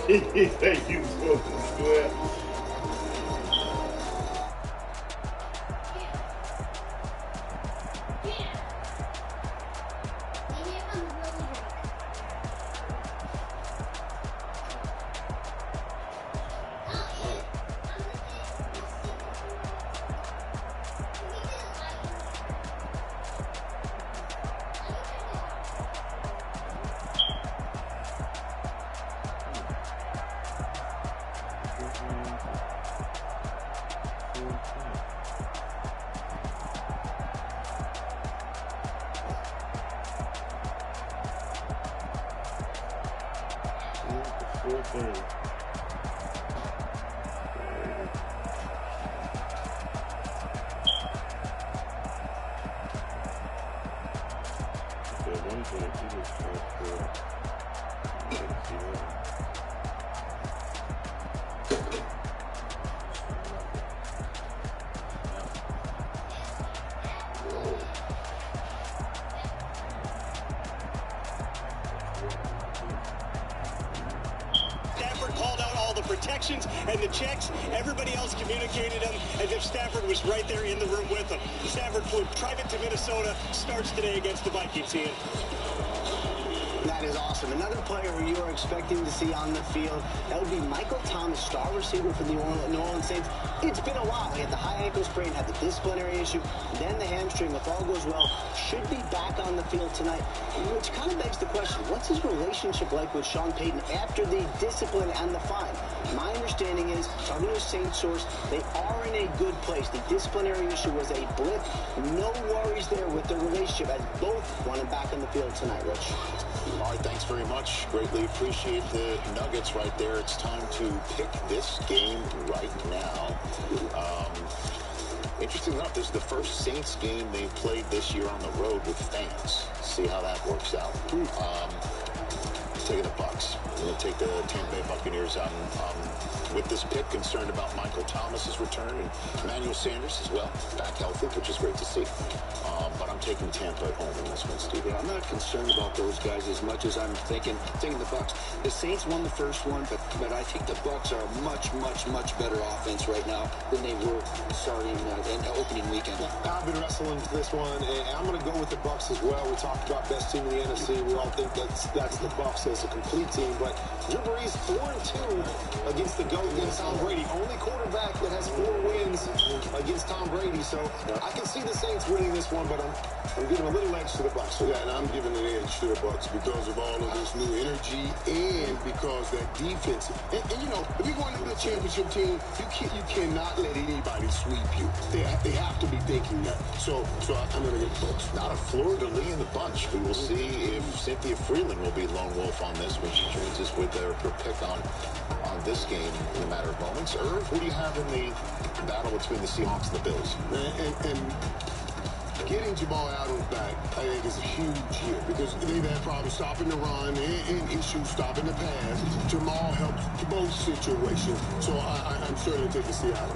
He said you supposed to swear. Protections and the checks, everybody else communicated them as if Stafford was right there in the room with them. Stafford flew private to Minnesota, starts today against the Vikings, Ian. That is awesome. Another player who you are expecting to see on the field, that would be Michael Thomas, star receiver for the New Orleans Saints. It's been a while. He had the high ankle sprain, had the disciplinary issue, then the hamstring. If all goes well, should be back on the field tonight, which kind of begs the question, what's his relationship like with Sean Payton after the discipline and the fine? My understanding is, talking to a Saints source, they are in a good place. The disciplinary issue was a blip. No worries there with their relationship, as both want him back on the field tonight, Rich. All right, thanks very much. Greatly appreciate the nuggets right there. It's time to pick this game right now. Interesting enough, this is the first Saints game they played this year on the road with fans. See how that works out. Taking the Bucs. I'm going to take the Tampa Bay Buccaneers with this pick. Concerned about Michael Thomas's return and Emmanuel Sanders as well, back healthy, which is great to see. But I'm taking Tampa at home in this one, Steve. I'm not concerned about those guys as much as I'm taking the Bucs. The Saints won the first one, but I think the Bucs are a much better offense right now than they were starting in opening weekend. I've been wrestling this one, and I'm going to go with the Bucs as well. We talked about best team in the NFC. We all think that's the Bucs as a complete team, but Drew Brees 4-2 against the GOAT, against Tom Brady. Only quarterback that has 4 wins against Tom Brady, so I can see the Saints winning this one, but I'm giving a little edge to the Bucs. Yeah, and I'm giving an edge to the Bucs because of all of this new energy and because that defense. And you know, if you're going into the championship team, you cannot let anybody sweep you. They have to be thinking that. So I'm going to get Bucs. Not a fleur-de-lis in the bunch. We will see if Cynthia Freeland will be lone wolf on this when she joins us with her pick on this game in a matter of moments. Irv, who do you have in the battle between the Seahawks and the Bills? And getting Jamal Adams back, I think, is huge here because they've had problems stopping the run and issues stopping the pass. Jamal helps both situations, so I'm certainly taking Seattle.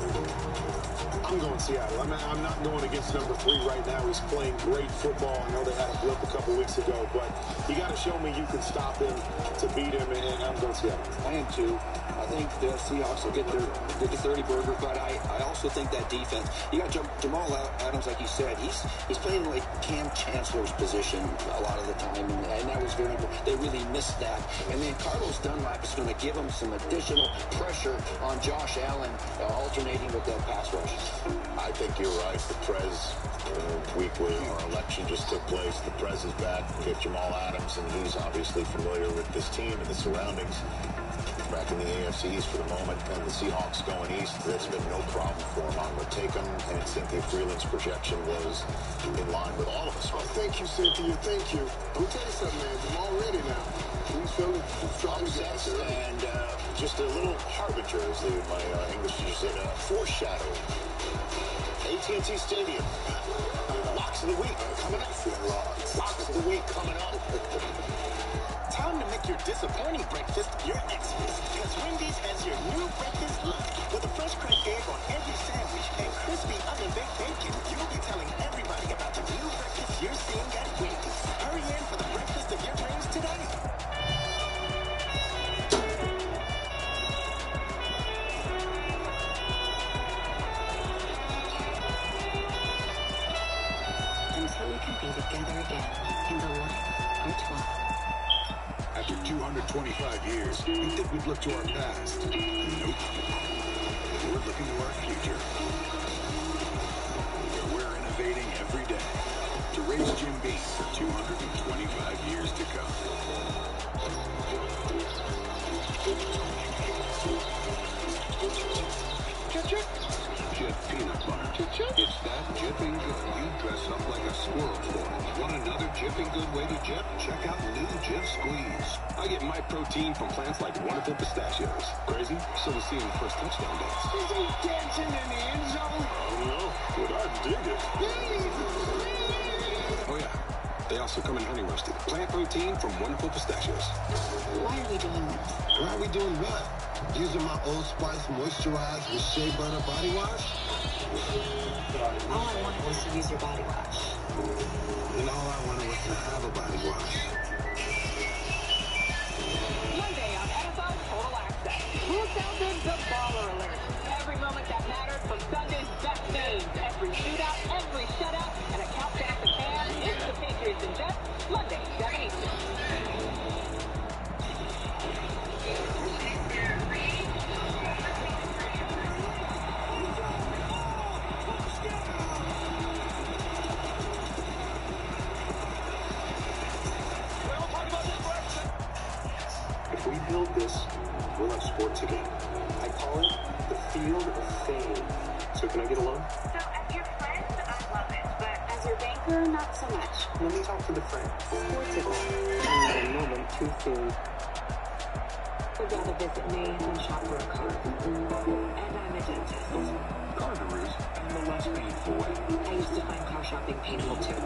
I'm going Seattle. I'm not going against number 3 right now. He's playing great football. I know they had a blip a couple weeks ago, but you got to show me you can stop him to beat him, and I'm going Seattle. I am too. I think the Seahawks will get the 30 burger, but I also think that defense. You got Jamal Adams, like you said, he's playing like Cam Chancellor's position a lot of the time, and that was very. They really missed that. And then Carlos Dunlap is going to give him some additional pressure on Josh Allen, alternating with that pass rush. I think you're right. The Prez week where our election just took place. The Prez is back. We get Jamal Adams, and he's obviously familiar with this team and the surroundings. Back in the AFC East for the moment, and the Seahawks going east, that's been no problem for him. I'm going to take him, and Cynthia Freeland's projection was in line with all of us. Oh, thank you, Cynthia. Thank you. Let me tell you something, man. Jamal ready now. He's feeling strong and just a little harbinger, as my English teacher said, foreshadow. AT&T Stadium. Locks of the week coming up. Locks of the week coming up. Time to make your disappointing breakfast your Xmas, because Wendy's has your new breakfast look. With a fresh cracked egg on every sandwich and crispy oven-baked bacon, you'll be telling everybody about the new breakfast you're seeing at Wendy's. Hurry in for the breakfast of your dreams today. Until we can be together again in the light or 12. After 225 years, you'd think we'd look to our past. Nope. We're looking to our future. We're innovating every day to raise Jim Beam for 225 years to come. Jif peanut butter. It's that Jiffing Good you dress up like a squirrel for. Want another Jiffing Good way to Jif? Check out new Jif Squeeze. I get my protein from plants like wonderful pistachios. Crazy? So to see him first touchdown dance. Is he dancing in the end zone? No, but I dig it. Oh yeah. They also come in honey roasted. Plant protein from wonderful pistachios. Why are we doing this? Why are we doing what? Using my Old Spice moisturized with shea butter body wash? All I wanted was to use your body wash. And all I wanted was to have a body wash. Monday on NFL Total Access. Who sounded the baller alert? Every moment that mattered from Sunday's best games. Every shootout, every shutout, and a countdown to Cam. It's the Patriots and Jets. Monday, 7 Eastern. If we build this, we'll have sports again. I call it the field of fame. So can I get a loan? So as your friend, I love it, but as your banker, not so much. Let me talk to the friend. Sports advice. And not a moment too soon. Would rather visit me than shop for a car. And I'm a dentist. Car gurus in the less painful way. I used to find car shopping painful too.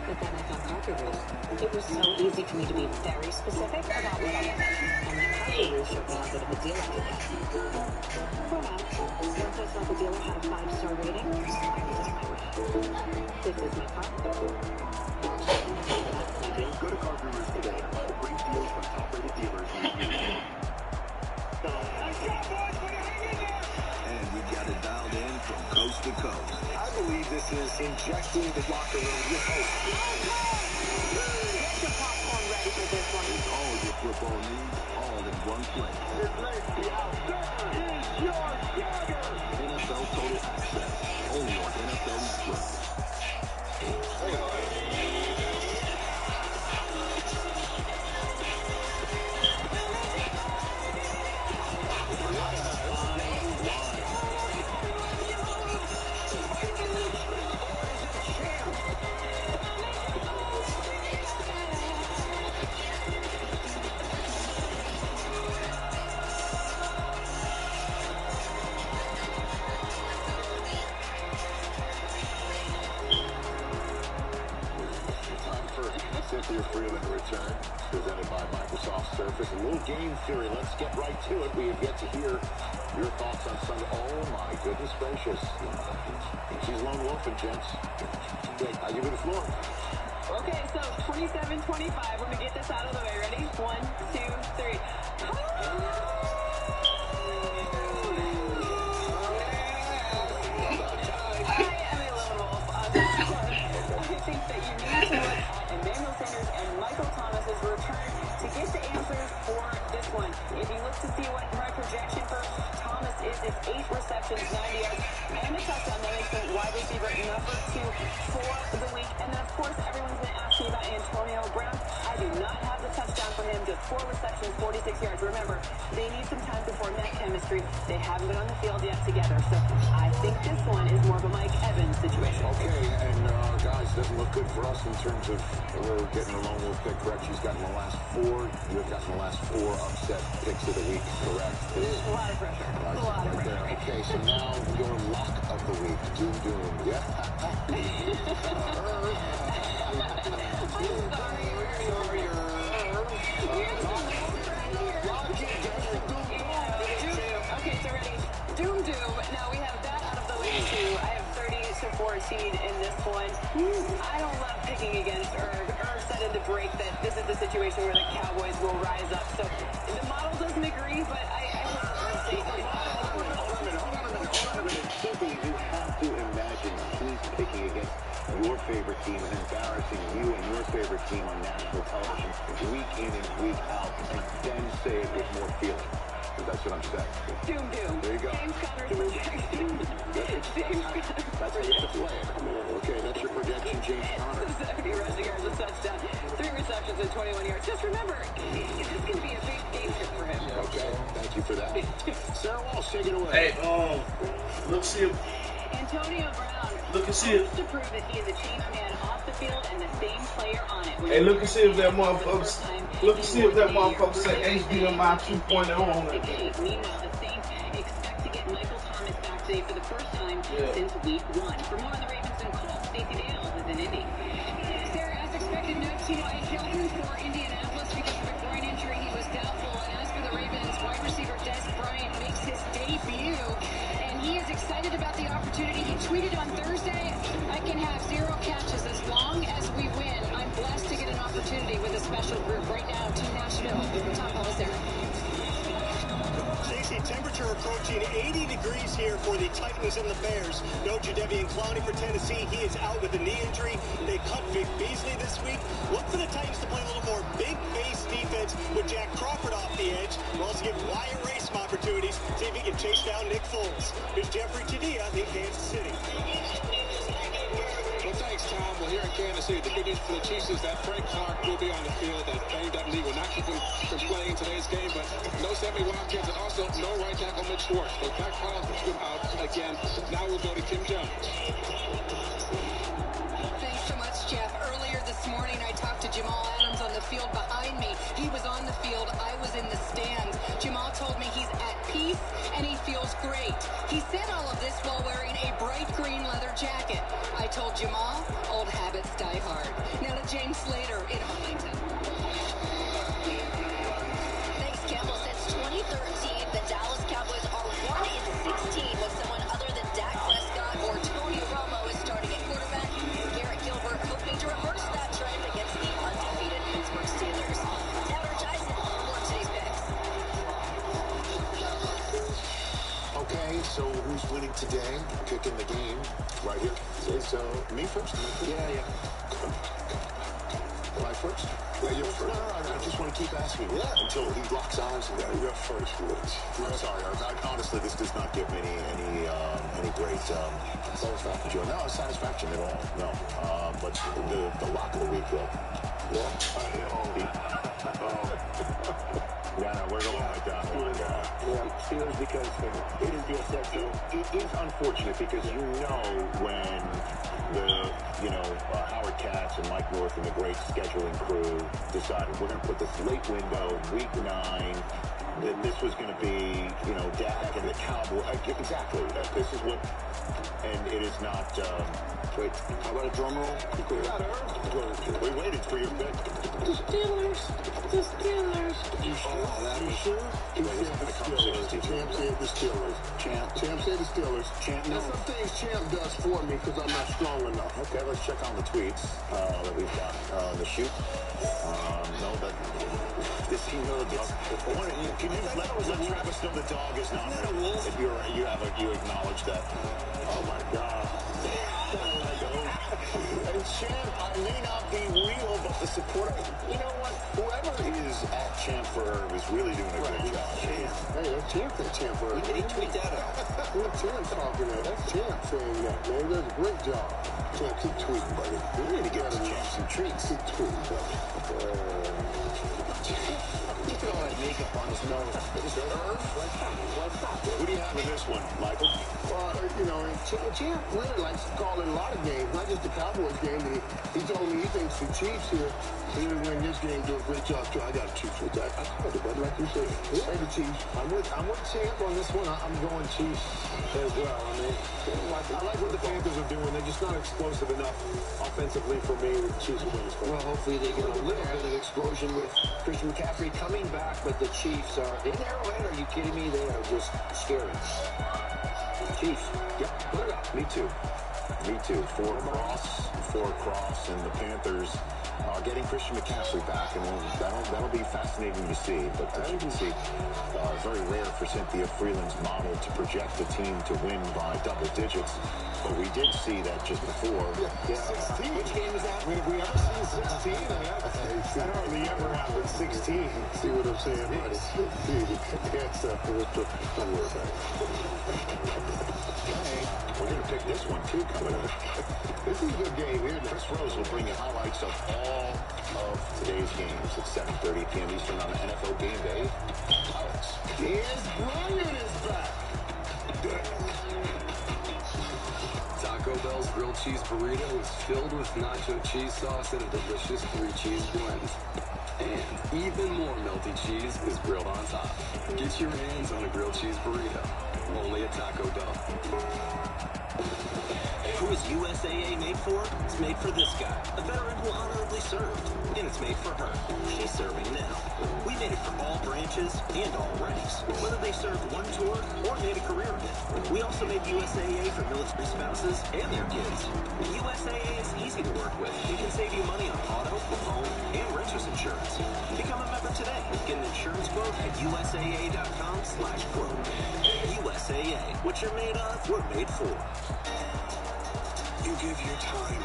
But then I found Car Gurus. It was so easy for me to be very specific about what I wanted. And then Car Gurus showed me how good of a deal I could get. For now, once I saw the dealer had a 5-star rating, I was on my way. This is my car. Go to Car Gurus today and find great deals from top-rated dealers in the area. And we got it dialed in from coast to coast. I believe this is injecting the locker room with hope. Get your popcorn ready for this one. It's all your football needs, all in one place. NFL Total Access, only on NFL Network. with your freely return, presented by Microsoft Surface. A little game theory. Let's get right to it. We have yet to hear your thoughts on Sunday. Oh, my goodness gracious. She's lone wolfing, gents. Okay, I'll give you the floor. Okay, so 27-25. We're going to get this out of the way. Ready? 1, 2, 3. I think that you need to look at Emmanuel Sanders and Michael Thomas's return to get the answers for this one. If you look to see what my projection for Thomas is, it's 8 receptions, 90 yards, and a touchdown. That makes him wide receiver number 2 for the week. And then, of course, everyone's going to ask me about Antonio Brown. I do not have the touchdown for him, just 4 receptions, 46 yards. Remember, they need some time to form that chemistry. They haven't been on the field yet together. So I think this one is more of a Mike Evans situation. Okay, and guys, doesn't look good for us in terms of we're getting a lone wolf pick correct. She's gotten the last 4. You've gotten the last 4 upset picks of the week correct. A lot of pressure. A lot of pressure. Okay, so now your lock of the week. Doom. Yeah. Okay, so ready. Doom. Now we have that out of the way too. I have 30-14 in this one. I don't love picking against Erg. Erg said in the break that this is the situation where the Cowboys will rise up. So the model doesn't agree, but I hope Erg Simply, you have to imagine he's picking against your favorite team and embarrassing you and your favorite team on national television week in and week out, and then say it with more feeling. That's what I'm saying. Doom. There you go. James Conner's projection. That's how you have to play it. Okay, that's your projection, James Conner. 70 rushing yards, a touchdown, 3 receptions and 21 yards. Just remember, this is going to be a big game trip for him. Okay, thank you for that. Sarah Walsh, take it away. Hey, look, see if Antonio Brown look and see it. to prove that he is a change man off the field and the same player on it. Hey, look and see if that motherfucker. Look and see if that motherfucker say HDMI 2.0 on it. Meanwhile, the Saints expect to get Michael Thomas back today for the first time since week 1. For more on the Ravens and Colts, Stacey Dales is in Indy. Sarah, as expected, no T.Y. Hilton for Indianapolis because of a groin injury. He was doubtful. And as for the Ravens, wide receiver Des Bryant makes his debut, and he is excited about the opportunity. He tweeted on Thursday, "I can have 0 catches as long as we win. I'm blessed to get an opportunity with a special group." Right now to Nashville. Tom Ellis there. Stacey, temperature approaching 80 degrees here for the Titans and the Bears. No Jadeveon Clowney for Tennessee. He is out with a knee injury. They cut Vic Beasley this week. Look for the Titans to play a little more big base defense with Jack Crawford off the edge. We'll also give Wyatt Ray some opportunities. See if he can chase down Nick Foles. Here's Jeffrey Tadia in Kansas City. Well, thanks, Tom. Well, here in Kansas City, the good news for the Chiefs is that Frank Clark will be on the field. That banged-up knee will not keep him from playing today's game, but no Sammy Watkins and also no right tackle Mitch Schwartz. So Pat Carl's been out again. Now we'll go to Kim Jones. Thanks so much, Jeff. Earlier this morning, I talked to Jamal Adams on the field behind me. He was on the field. I was in the stands. Jamal told me he's at peace and he feels great. He said all of this while wearing a bright green leather jacket. I told Jamal, old habits die hard. Now to James Slater in Arlington. Thanks, Campbell. Since 2013, the Dallas Cowboys are 1-16 with someone other than Dak Prescott or Tony Romo is starting at quarterback. Garrett Gilbert hoping to reverse that trend against the undefeated Pittsburgh Steelers. Taylor Tyson for today's picks. Okay, so who's winning today? Picking the game right here. So me first? Yeah. Am I first? Yeah, you're first. No, I just want to keep asking until he locks eyes. Yeah, you're first, Rich. I'm sorry. Honestly, this does not give me any great satisfaction. No, satisfaction at all. No. But the lock of the week, though. Yeah, no, we're going right down the line. Steelers because it is the exception. It is unfortunate because you know when Howard Katz and Mike North and the great scheduling crew decided we're going to put this late window, week 9. This was going to be, Dak and the Cowboys. Exactly. This is what, and it is not. Wait, how about a drum roll? We waited for your pick. The Steelers. You sure? He said the Steelers. Champ said the Steelers. Champ said the Steelers. Champ, no. There's some things Champ does for me because I'm not strong enough. Okay, let's check on the tweets that we've got on the shoot. No, but this team really gets. Can you let Travis know the dog is not a wolf? If you acknowledge that. Oh my God. And Champ, I may not be real, but the support. You know what? Whoever is at Champ for Herb is really doing a good job. Hey, that's Champ at Champ for Herb. He tweet that out. What's Champ talking about? That's Champ saying that, man. He does a great job. Champ, keep tweeting, buddy. We need to get to Champ some treats. Keep tweeting, buddy. Look at all that makeup on his nose. Is it Herb? Who do you have in this one, Michael? Champ really likes to call in a lot of games, not just the Cowboys game. He told me he thinks the Chiefs here, he would win this game, do a great job too. I got the Chiefs with that. I called it, but like you said, say the Chiefs. I'm with Champ on this one. I'm going Chiefs as well. I mean, I like what the Panthers are doing. They're just not explosive enough offensively for me. The Chiefs will win this one. Well, hopefully they get a little bit of explosion with Christian McCaffrey coming back, but the Chiefs are in Arrowhead. Are you kidding me? They are just scary. Chiefs. Yep, put it up. Me too. Four cross, and the Panthers are getting Christian McCaffrey back, and that'll be fascinating to see. But as you can see, very rare for Cynthia Freeland's model to project the team to win by double digits. But we did see that just before. Yeah. 16. Which game is that? I mean, have we ever seen 16? That hardly ever happens. 16. See what I'm saying, buddy? We're going to pick this one, too, coming up. This is a good game here. Chris Rose will bring you highlights of all of today's games at 7:30 p.m. Eastern on NFL Game Day. Highlights. Here's Brian is back. Taco Bell's grilled cheese burrito is filled with nacho cheese sauce and a delicious 3-cheese blend. And even more melty cheese is grilled on top. Get your hands on a grilled cheese burrito. Only at Taco Bell. Who is USAA made for? It's made for this guy, a veteran who honorably served. And it's made for her. She's serving now. We made it for all branches and all ranks, whether they served one tour or made a career in it. We also made USAA for military spouses and their kids. USAA is easy to work with. It can save you money on auto, home, and renter's insurance. Become a member today. Get an insurance quote at USAA.com/quote. USAA. What you're made of, we're made for. You give your time.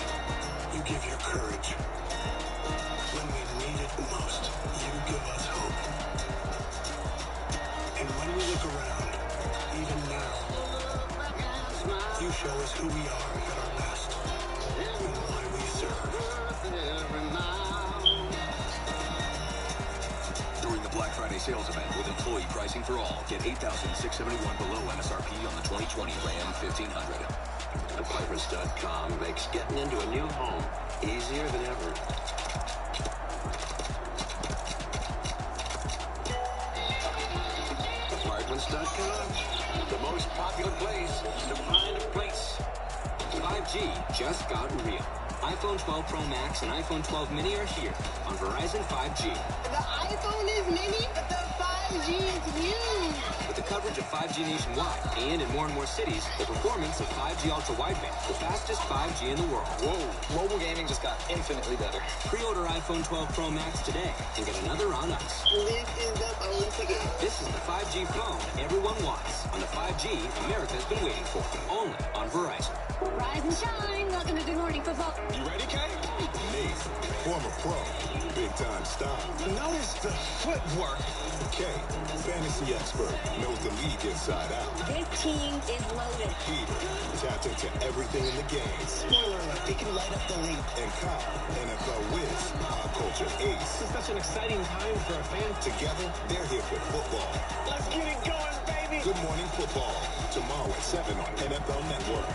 You give your courage. When we need it most, you give us hope. And when we look around, even now, you show us who we are at our best and why we serve. During the Black Friday sales event with employee pricing for all, get $8,671 below MSRP on the 2020 Ram 1500. Apartments.com makes getting into a new home easier than ever. Apartments.com, the most popular place to find a place. 5G just got real. iPhone 12 Pro Max and iPhone 12 Mini are here on Verizon 5G. The iPhone is mini, but the 5G is huge. With the coverage of 5G nationwide and in more cities, the performance of 5G Ultra Wideband, the fastest 5G in the world. Whoa, mobile gaming just got infinitely better. Pre-order iPhone 12 Pro Max today and get another on us. This is the phone to get. This is the 5G phone everyone wants on the 5G America's been waiting for. Only on Verizon. Rise and shine. Welcome to Good Morning Football. You ready, Kay? Amazing. Former pro. Big time style. Notice the footwork. Kay, fantasy expert, knows the league inside out. This team is loaded. Peter, tapped into everything in the game. Spoiler alert, they can light up the league. And Kyle, NFL whiz, pop culture ace. It's such an exciting time for a fan. Together, they're here for football. Let's get it going, baby. Good Morning Football. Tomorrow at 7 on NFL Network.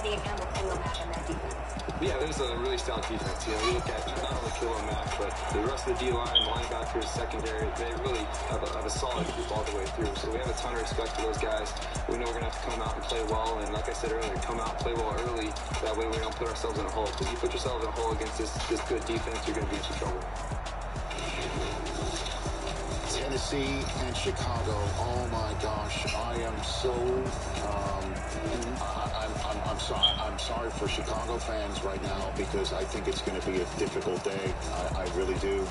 do you handle Khalil Mack and that defense? Yeah, there's a really stout defense. You know, you look at not only Khalil Mack, but the rest of the D-line, linebackers, secondary, they really have a solid group all the way through. So we have a ton of respect for those guys. We know we're going to have to come out and play well, and like I said earlier, come out and play well early. That way we don't put ourselves in a hole. Because you put yourself in a hole against this good defense, you're going to be in some trouble. Tennessee and Chicago. Oh my gosh, I am so. I'm sorry for Chicago fans right now because I think it's going to be a difficult day. I really do.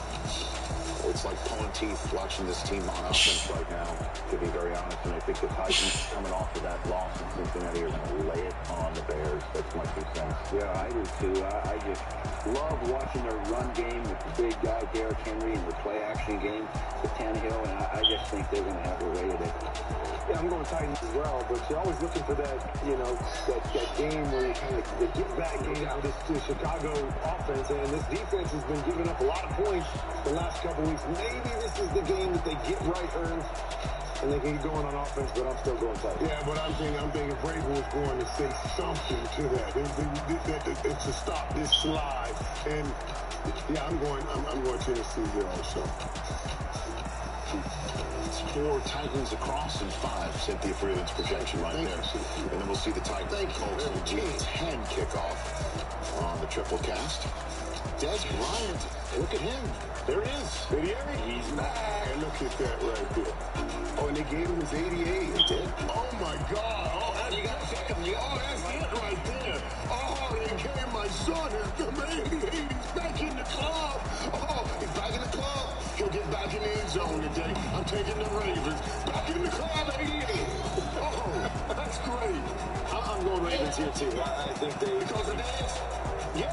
It's like pulling teeth watching this team on offense right now, to be very honest. And I think the Titans coming off of that loss in Cincinnati are going to lay it on the Bears. That's my 2 cents. Yeah, I do too. I just love watching their run game with the big guy, Derrick Henry, and the play-action game with Tannehill, and I just think they're going to have a way of it. Yeah, I'm going Titans as well, but you're always looking for that, you know, that game where you kind of the get-back game for this Chicago offense, and this defense has been giving up a lot of points the last couple weeks. Maybe this is the game that they get right, Ern, and they can get going on offense, but I'm still going Titans. Yeah, but I'm thinking Vrabel is going to say something to that. It's to stop this slide. And yeah, I'm going Tennessee here also. 4 Titans across and 5, Cynthia Freeland's projection right there. And then we'll see the Titans Colts in Week 10 kickoff on the triple cast. Des Bryant, look at him. There he is. 88. He's back. And look at that right there. Oh, and they gave him his 88. They did? Oh, my God. Oh, you got to check him. Oh, that's it right there. Oh, they gave my son his 88. He's back in the club. Oh, he's back in the club. He'll get back in the end zone today. I'm taking the Ravens. Back in the club, 88. Oh, that's great. I'm going Ravens here, too. I think they... Because of this? Yeah.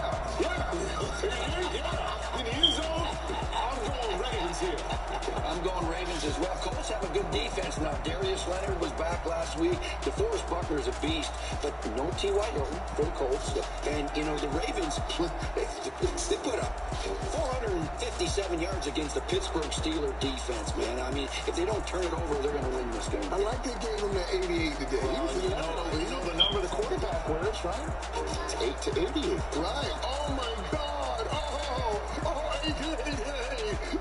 In the end zone, I'm going Ravens here. I'm going Ravens as well. Colts have a good defense now. Darius Leonard was back last week. DeForest Buckner is a beast, but no T.Y. Hilton for the Colts. And, you know, the Ravens, they put up 457 yards against the Pittsburgh Steelers defense, man. I mean, if they don't turn it over, they're going to win this game. I like they gave him that 88 today. You know the number the quarterback wears, right? It's 8 to 88. Right. Oh, my God. Oh, 88.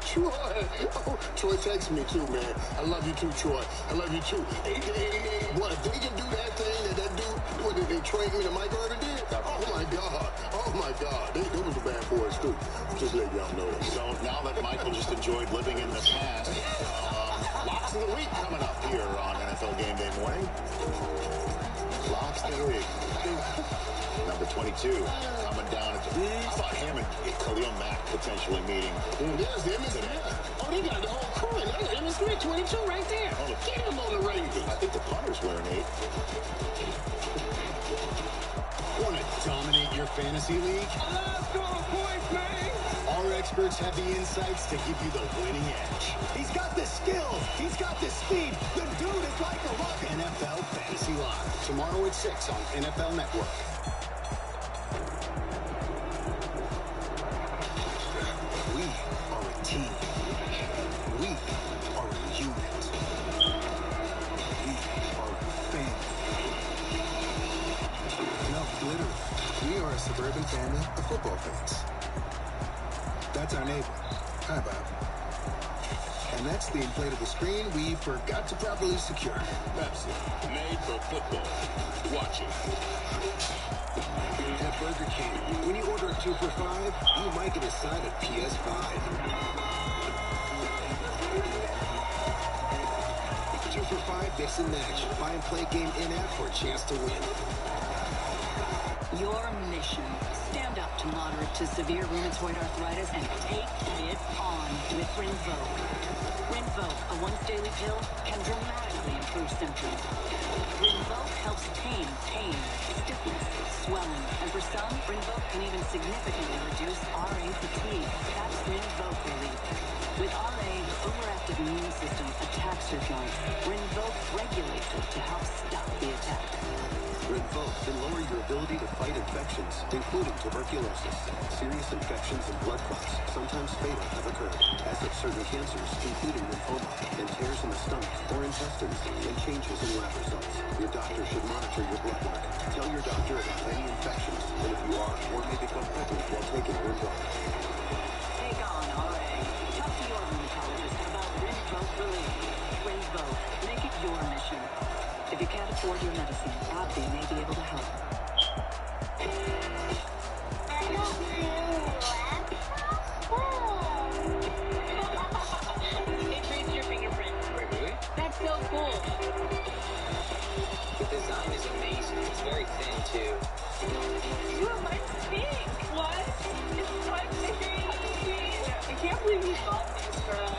Troy. Oh, Troy texts me, too, man. I love you, too, Troy. I love you, too. 8 to 88. What, if they can do that thing that dude, what did they trade me to Mike Carter did? Oh, my God. Oh, my God. They was the bad boys, too. Just let y'all know that. So now that Michael just enjoyed living in the past, locks of the week coming up here on NFL Game Day morning. Locks of the week. Number 22 coming down. How about him and Khalil Mack potentially meeting? There's the Emmitt Smith. Oh, they got the whole crew. There's Emmitt Smith, 22 right there. Oh, get him on the Ravens. I think the punter's wearing 8. Want to dominate your fantasy league? Let's go, boys, man. Our experts have the insights to give you the winning edge. He's got the skills. He's got the speed. The dude is like a rocket. NFL Fantasy Live. Tomorrow at 6 on NFL Network. We are a team. We are a unit. We are a family. No, literally. We are a suburban family of football fans. That's our neighbor. Hi, Bob. And that's the inflatable screen we forgot to properly secure. Pepsi, made for football. Watch it. At Burger King, when you order a 2 for $5, you might get a side of PS5. 2 for $5, mix and match. Buy and play game in-app for a chance to win. Your mission. Stand up to moderate to severe rheumatoid arthritis and take it on with Rinvoq. Rinvoq, a once-daily pill, can dramatically improve symptoms. Rinvoq helps tame pain, stiffness, swelling, and for some, Rinvoq can even significantly reduce RA fatigue. That's Rinvoq relief. With RA, the overactive immune system attacks your joints. Rinvoq regulates it to help stop the attack. Rinvoq can lower your ability to fight infections, including tuberculosis. Serious infections and blood clots, sometimes fatal, have occurred, as have certain cancers, including lymphoma, and tears in the stomach or intestines, and changes in lab results. Your doctor should monitor your blood work. Tell your doctor about any infections, and if you are or may become pregnant while taking Rinvoq. Take on RA. Talk to your rheumatologist about Rinvoq Relief. Rinvoq. Make it your mission. If you can't afford your medicine, AbbVie may be able to help. It reads your fingerprint. Wait, really? That's so cool. The design is amazing. It's very thin, too. Ooh, mine's pink. What? It's my favorite. I can't believe you bought this for us.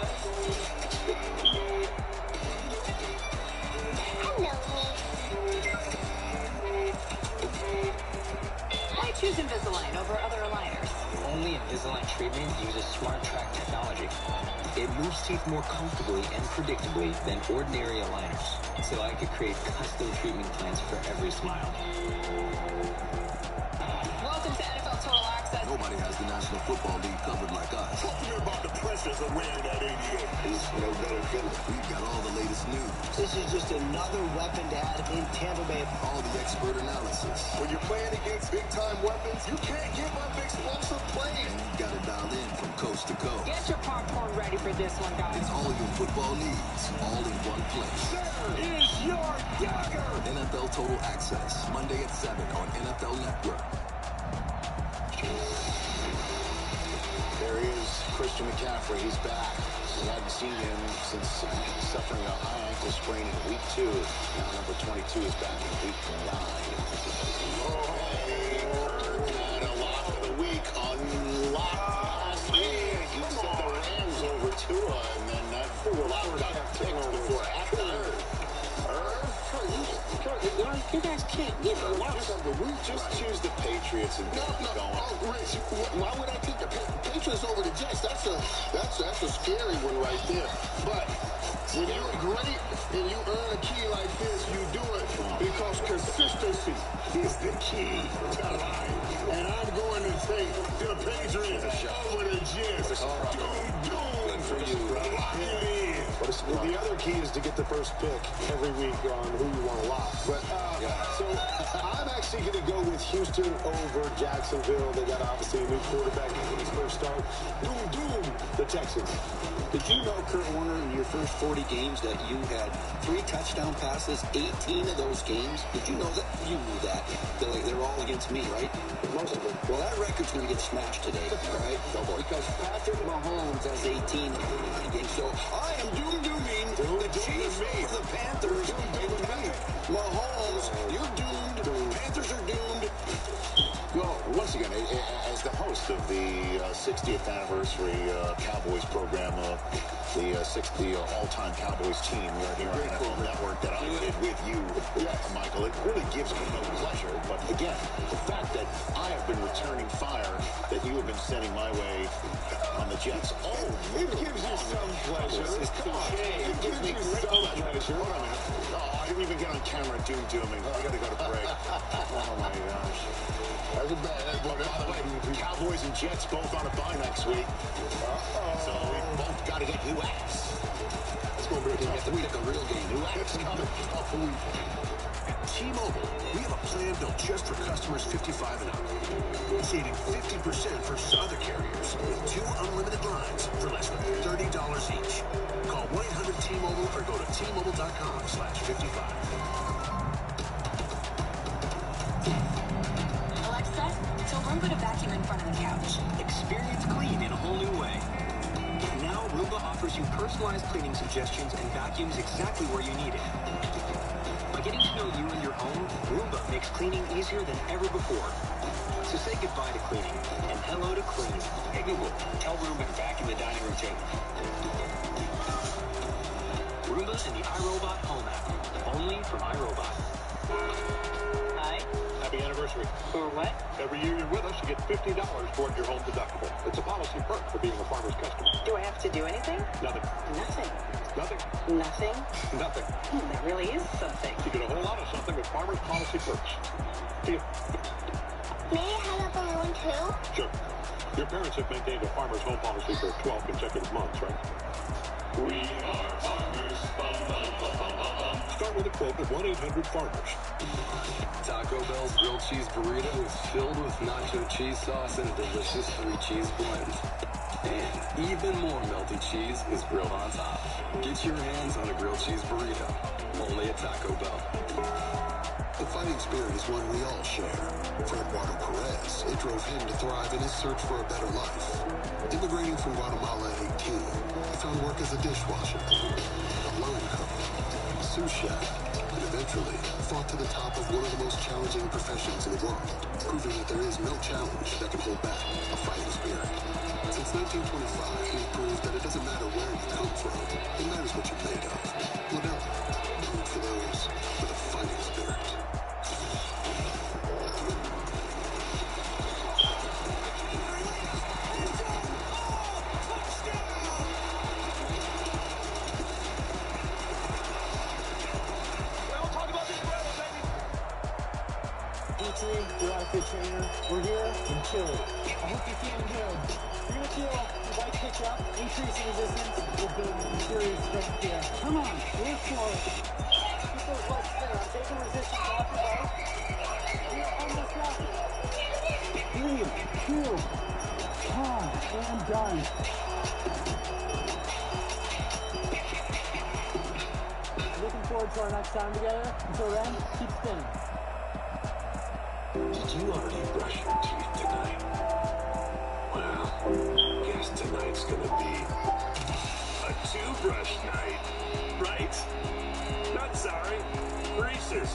Why choose Invisalign over other aligners? Only Invisalign treatment uses smart track technology. It moves teeth more comfortably and predictably than ordinary aligners, so I could create custom treatment plans for every smile. Welcome to NFL Total Access. Nobody has the National Football League covered like us. Talk to me about the pressures of wearing that 88. There's no better feeling. We've got all the latest news, This is just another weapon to add in Tampa Bay. all the expert analysis, When you're playing against big-time weapons, you can't give up explosive plays. and you've got it dialed in from coast to coast. Get your popcorn ready for this one, guys. It's all your football needs, all in one place. There is your dagger. NFL Total Access, Monday at 7 on NFL Network. There he is, Christian McCaffrey. He's back. We hadn't seen him since suffering a high ankle sprain in week 2. Now number 22 is back in week 9. Hey, Kirk had a lock of the week. Unlocked last week. You said the Rams over Tua, and then that lock got picked before halftime. You guys can't give a lot of the week. Just choose the Patriots and get it going. Oh, Rich, why would I take the Patriots over the Jets? That's a scary one right there. But when you're great and you earn a key like this, you do it because consistency is the key to life. And I'm going to take the Patriots over the Jets. Doom. For you. Lock it in. But the other key is to get the first pick every week on who you want to lock. But so I'm actually going to go with Houston over Jacksonville. They got obviously a new quarterback in his first start. Doom, the Texans. Did you know, Kurt Warner, in your first 40 games that you had 3 touchdown passes, 18 of those games? Did you know that? You knew that. They're all against me, right? Most of them. Well, that record's going to get smashed today, all right? Because Patrick Mahomes has 18 games. So I am dooming the Chiefs over the Panthers. And Patrick Mahomes, you're doomed. Panthers are doomed. Well, once again, as the host of the 60th anniversary Cowboys program, the all-time Cowboys team right here on NFL Network that I did with you, Michael, it really gives me no pleasure. But again, the fact that I have been returning fire that you have been sending my way on the Jets. Oh, It gives you some pleasure. Come on. It gives me some pleasure. Hold on a minute. Oh, I didn't even get on camera dooming. We got to go to break. Oh, my gosh. That's a bad. By the way, Cowboys and Jets both on a bye next week. So we both got to get new apps. It's going to be a tough week. A real game. New apps coming. Tough week. At T-Mobile, we have a plan built just for customers 55 and up. Saving 50% versus other carriers with 2 unlimited lines for less than $30 each. Call 1-800-T-Mobile or go to T-Mobile.com/55. Alexa, tell Roomba to vacuum in front of the couch. Experience clean in a whole new way. Now, Roomba offers you personalized cleaning suggestions and vacuums exactly where you need it. By getting to know you and your home, Roomba makes cleaning easier than ever before. So say goodbye to cleaning and hello to clean. Hey Google, tell Roomba to vacuum the dining room table. Roomba and the iRobot Home app, only from iRobot. Hi. I Happy anniversary. For what? Every year you're with us, you get $50 toward your home deductible. It's a policy perk for being a Farmer's customer. Do I have to do anything? Nothing. Nothing. Nothing. Nothing? Nothing. That really is something. You get a whole lot of something with Farmer's policy perks. Feel. May I have a balloon too? Sure. Your parents have maintained a Farmer's home policy for 12 consecutive months, right? We are farmers. Bum, bum, bum, bum, bum, bum. Start with a quote at 1-800-FARMERS. Taco Bell's grilled cheese burrito is filled with nacho cheese sauce and a delicious 3-cheese blend. And even more melty cheese is grilled on top. Get your hands on a grilled cheese burrito. Only at Taco Bell. The fighting spirit is one we all share. For Eduardo Perez, it drove him to thrive in his search for a better life. Immigrating from Guatemala at 18, he found work as a dishwasher, a loan cook, a sous chef, and eventually fought to the top of one of the most challenging professions in the world, proving that there is no challenge that can hold back a fighting spirit. Since 1925, he's proved that it doesn't matter where you come from, it matters what you're made of. Modelo, brewed for those with a fighting spirit. Your outfit trainer. We're here in Chile. I hope you're feeling good. You're gonna feel the bike pitch up, increasing resistance. We'll build serious strength here. Come on, lift for it. Keep those legs clear. I'm taking resistance off your bike. You're almost done. 3, 2, 1, and done. Looking forward to our next time together. Until then, keep spinning. Did you already brush your teeth tonight? Well, guess tonight's gonna be a 2-brush night, right? Not sorry, Reese's.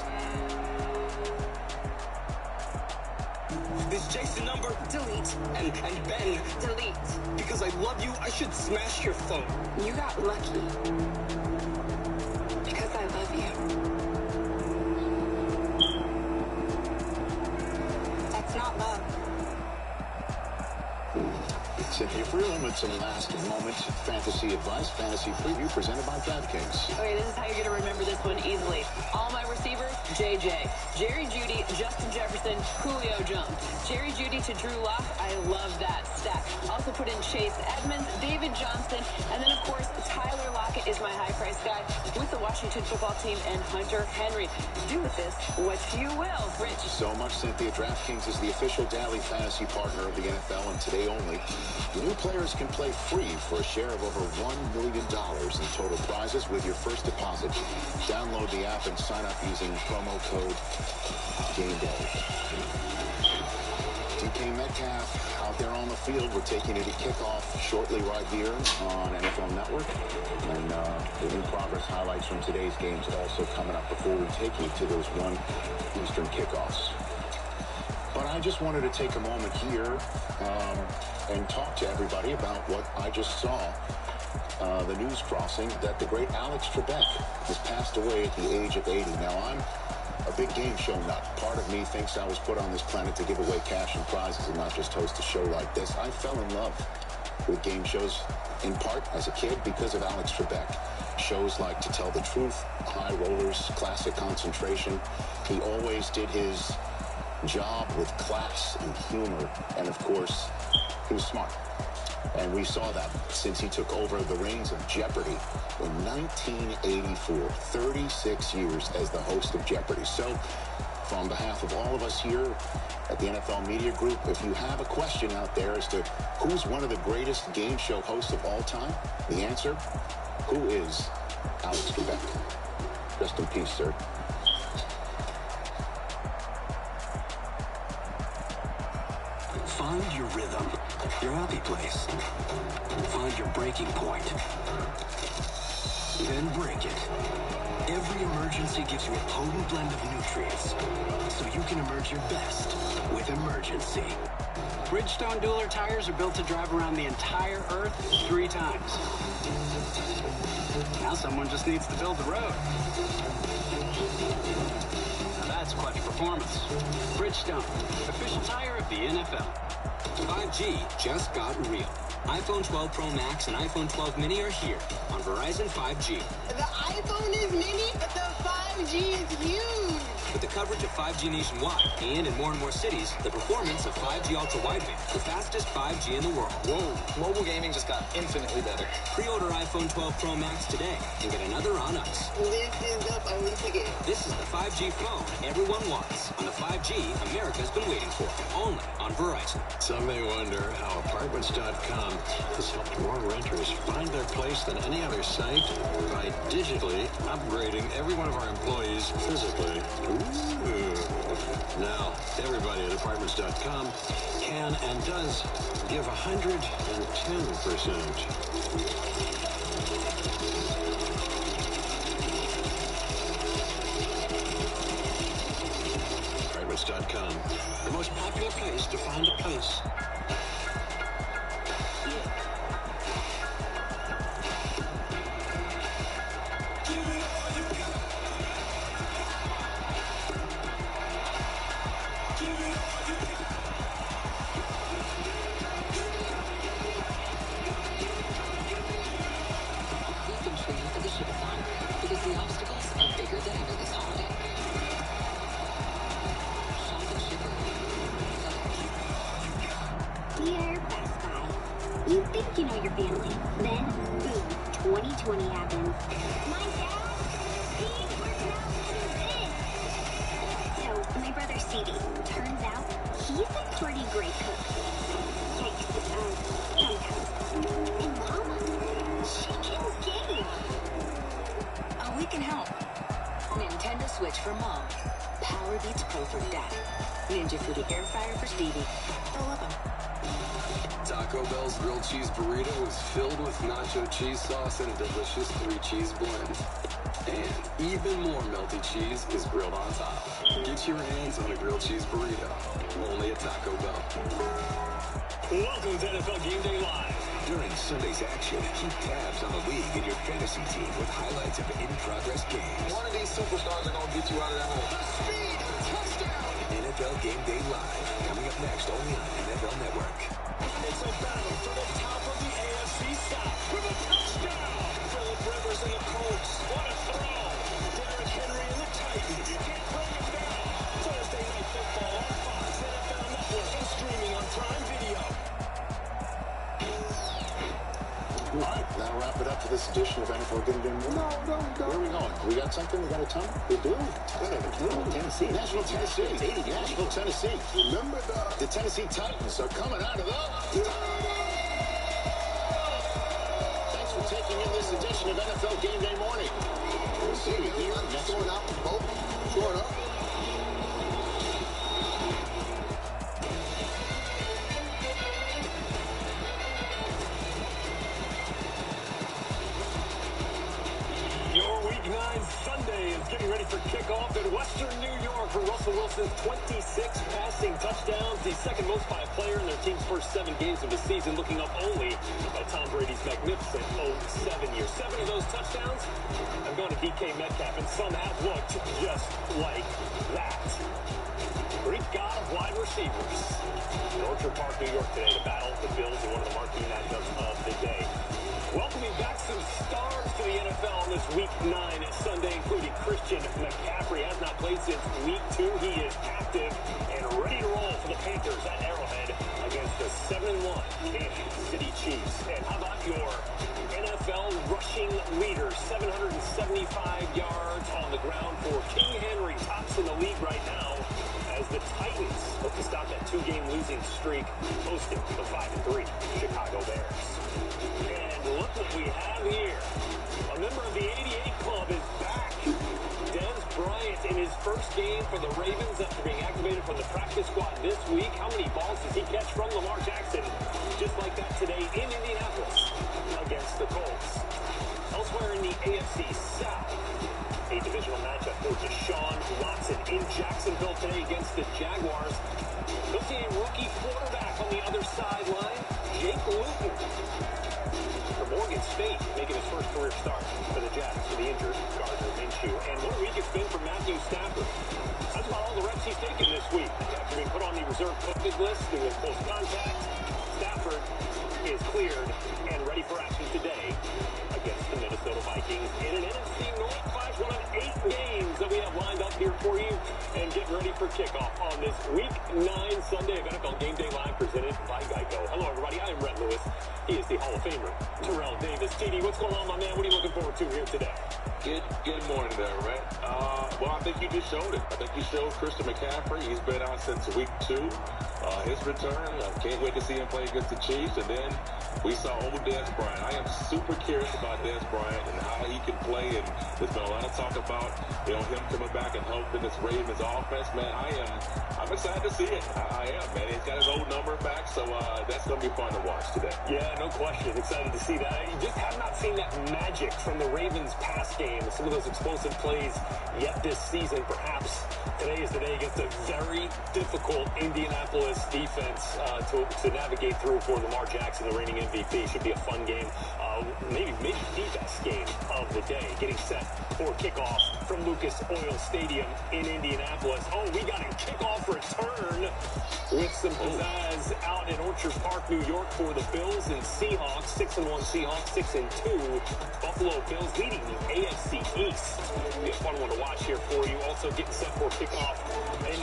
Is Jason number? Delete. And Ben? Delete. Because I love you, I should smash your phone. You got lucky. Because I love you. Not love. Cynthia Freeland with some last-moment fantasy advice, fantasy preview presented by DraftKings. Okay, this is how you're going to remember this one easily. All my receivers, JJ. Jerry Jeudy, Justin Jefferson, Julio Jones. Jerry Jeudy to Drew Lock, I love that stack. Also put in Chase Edmonds, David Johnson, and then, of course, Tyler Lockett is my high-price guy with the Washington football team and Hunter Henry. Do with this what you will, Rich. So much, Cynthia. DraftKings is the official daily fantasy partner of the NFL, and today only, new players can play free for a share of over $1 million in total prizes with your first deposit. Download the app and sign up using promo code GameDay. DK Metcalf out there on the field. We're taking it to kickoff shortly right here on NFL Network. And the new progress highlights from today's games also coming up before we take you to those 1 Eastern kickoffs. But I just wanted to take a moment here and talk to everybody about what I just saw. The news crossing that the great Alex Trebek has passed away at the age of 80. Now, I'm a big game show nut. Part of me thinks I was put on this planet to give away cash and prizes and not just host a show like this. I fell in love with game shows, in part as a kid, because of Alex Trebek. Shows like To Tell the Truth, High Rollers, Classic Concentration. He always did his job with class and humor, and of course, he was smart. And we saw that since he took over the reins of Jeopardy in 1984, 36 years as the host of Jeopardy. So, on behalf of all of us here at the NFL Media Group, if you have a question out there as to who's one of the greatest game show hosts of all time, the answer, who is Alex Trebek? Rest in peace, sir. Find your rhythm, your happy place. Find your breaking point. Then break it. Every emergency gives you a potent blend of nutrients, so you can emerge your best with Emergency. Bridgestone Dueler tires are built to drive around the entire Earth 3 times. Now someone just needs to build the road. Now That's clutch performance. Bridgestone, official tire of the NFL. 5G just got real. iPhone 12 Pro Max and iPhone 12 Mini are here on Verizon 5G. The iPhone is mini, but the 5G is huge. With the coverage of 5G nationwide and in more cities, the performance of 5G Ultra Wideband, the fastest 5G in the world. Whoa, mobile gaming just got infinitely better. Pre-order iPhone 12 Pro Max today and get another on us. This is the phone ticket. This is the 5G phone everyone wants on the 5G America's been waiting for, only on Verizon. Some may wonder how Apartments.com has helped more renters find their place than any other site by digitally upgrading every one of our employees physically. Ooh. Now, everybody at Apartments.com can and does give 110%. Apartments.com, the most popular place to find a place. Dear Best Buy, you think you know your family, then boom, 2020 happens. My dad, he's working out for this. So my brother CD, turns out he's a pretty great cook. Yikes, sometimes. And Mama, she can game. Oh, we can help. Nintendo Switch for Mom. Power Beats Pro for Dad. Ninja Fruity Air Fryer for Stevie. They'll love him. Taco Bell's grilled cheese burrito is filled with nacho cheese sauce and a delicious 3-cheese blend. And even more melty cheese is grilled on top. Get your hands on a grilled cheese burrito. Only at Taco Bell. Welcome to NFL Game Day Live. During Sunday's action, keep tabs on the league and your fantasy team with highlights of in-progress games. One of these superstars are going to get you out of that hole. The speed, touchdown! NFL Game Day Live, coming up next only on NFL Network. It's a battle for the top of the AFC South with a touchdown. Phillip Rivers and the Colts. What a throw. Derrick Henry and the Titans. You can't bring him down. Thursday Night Football on Fox, NFL Network, and streaming on Prime Video. All right, that'll wrap it up for this edition of NFL Game Day Morning. No. Where are we going? We got something? We got a ton? We do? Tennessee. Nashville, Tennessee. Nashville, Tennessee. Remember the Tennessee Titans are coming out of the... Thanks for taking in this edition of NFL Game Day Morning. We'll see you here next week. Short up. Sunday is getting ready for kickoff in Western New York for Russell Wilson's 26 passing touchdowns, the second most by a player in their team's first 7 games of the season, looking up only at Tom Brady's magnificent 0-7 year. 7 of those touchdowns have gone to DK Metcalf, and some have looked just like that. Greek god of wide receivers. In Orchard Park, New York today to battle the Bills in one of the marquee matchups of the day. Welcoming back some stars to the NFL on this Week 9 Sunday, including Christian McCaffrey. Has not played since Week 2. He is active and ready to roll for the Panthers at Arrowhead against the 7-1 Kansas City Chiefs. And how about your NFL rushing leader? 775 yards on the ground for King Henry, tops in the league right now, as the Titans look to stop that 2-game losing streak, hosting the 5-3 Chicago Bears. And look what we have here. A member of the 88 Club is back. Dez Bryant in his first game for the Ravens after being activated from the practice squad this week. How many balls does he catch from Lamar Jackson? Just like that today in Indianapolis against the Colts. Elsewhere in the AFC South, a divisional matchup for Deshaun Watson in Jacksonville today against the Jaguars. You'll see a rookie quarterback on the other sideline, Jake Luton. For Morgan State making his first career start for the Jets for the injured Gardner Minshew. And what a week it's been for Matthew Stafford. That's about all the reps he's taken this week. After being put on the reserve COVID list due to close contact, Stafford is cleared and ready for action today against the Minnesota Vikings in an NFC North clash, one of 8 games that we have lined up here for you, and get ready for kickoff on this Week 9 Sunday of NFL Game Day Live presented by Geico. Hello, everybody. I am Rhett Lewis. He is the Hall of Famer, Terrell Davis. TD, what's going on, my man? What are you looking forward to here today? Good morning there, Rhett. Well, I think you just showed it. I think you showed Christian McCaffrey. He's been out since week 2. His return, I can't wait to see him play against the Chiefs. And then we saw old Dez Bryant. I am super curious about Dez Bryant and how he can play. And there's been a lot of talk about, him coming back and helping this Ravens offense. Man, I'm excited to see it. I am, man. He's got his old number back, so that's going to be fun to watch today. Yeah, no question. Excited to see that. You just have not seen that magic from the Ravens pass game. Some of those explosive plays yet this season. Perhaps today is the day against a very difficult Indianapolis defense to navigate through for Lamar Jackson, the reigning MVP. Should be a fun game. Maybe the best game of the day. Getting set for kickoff from Lucas Oil Stadium in Indianapolis. Oh, we got a kickoff return with some pizzazz out in Orchard Park, New York for the Bills and Seahawks. 6-1 Seahawks, 6-2 Buffalo Bills leading the AFC East. Be a fun one to watch here for you. Also getting set for kickoff in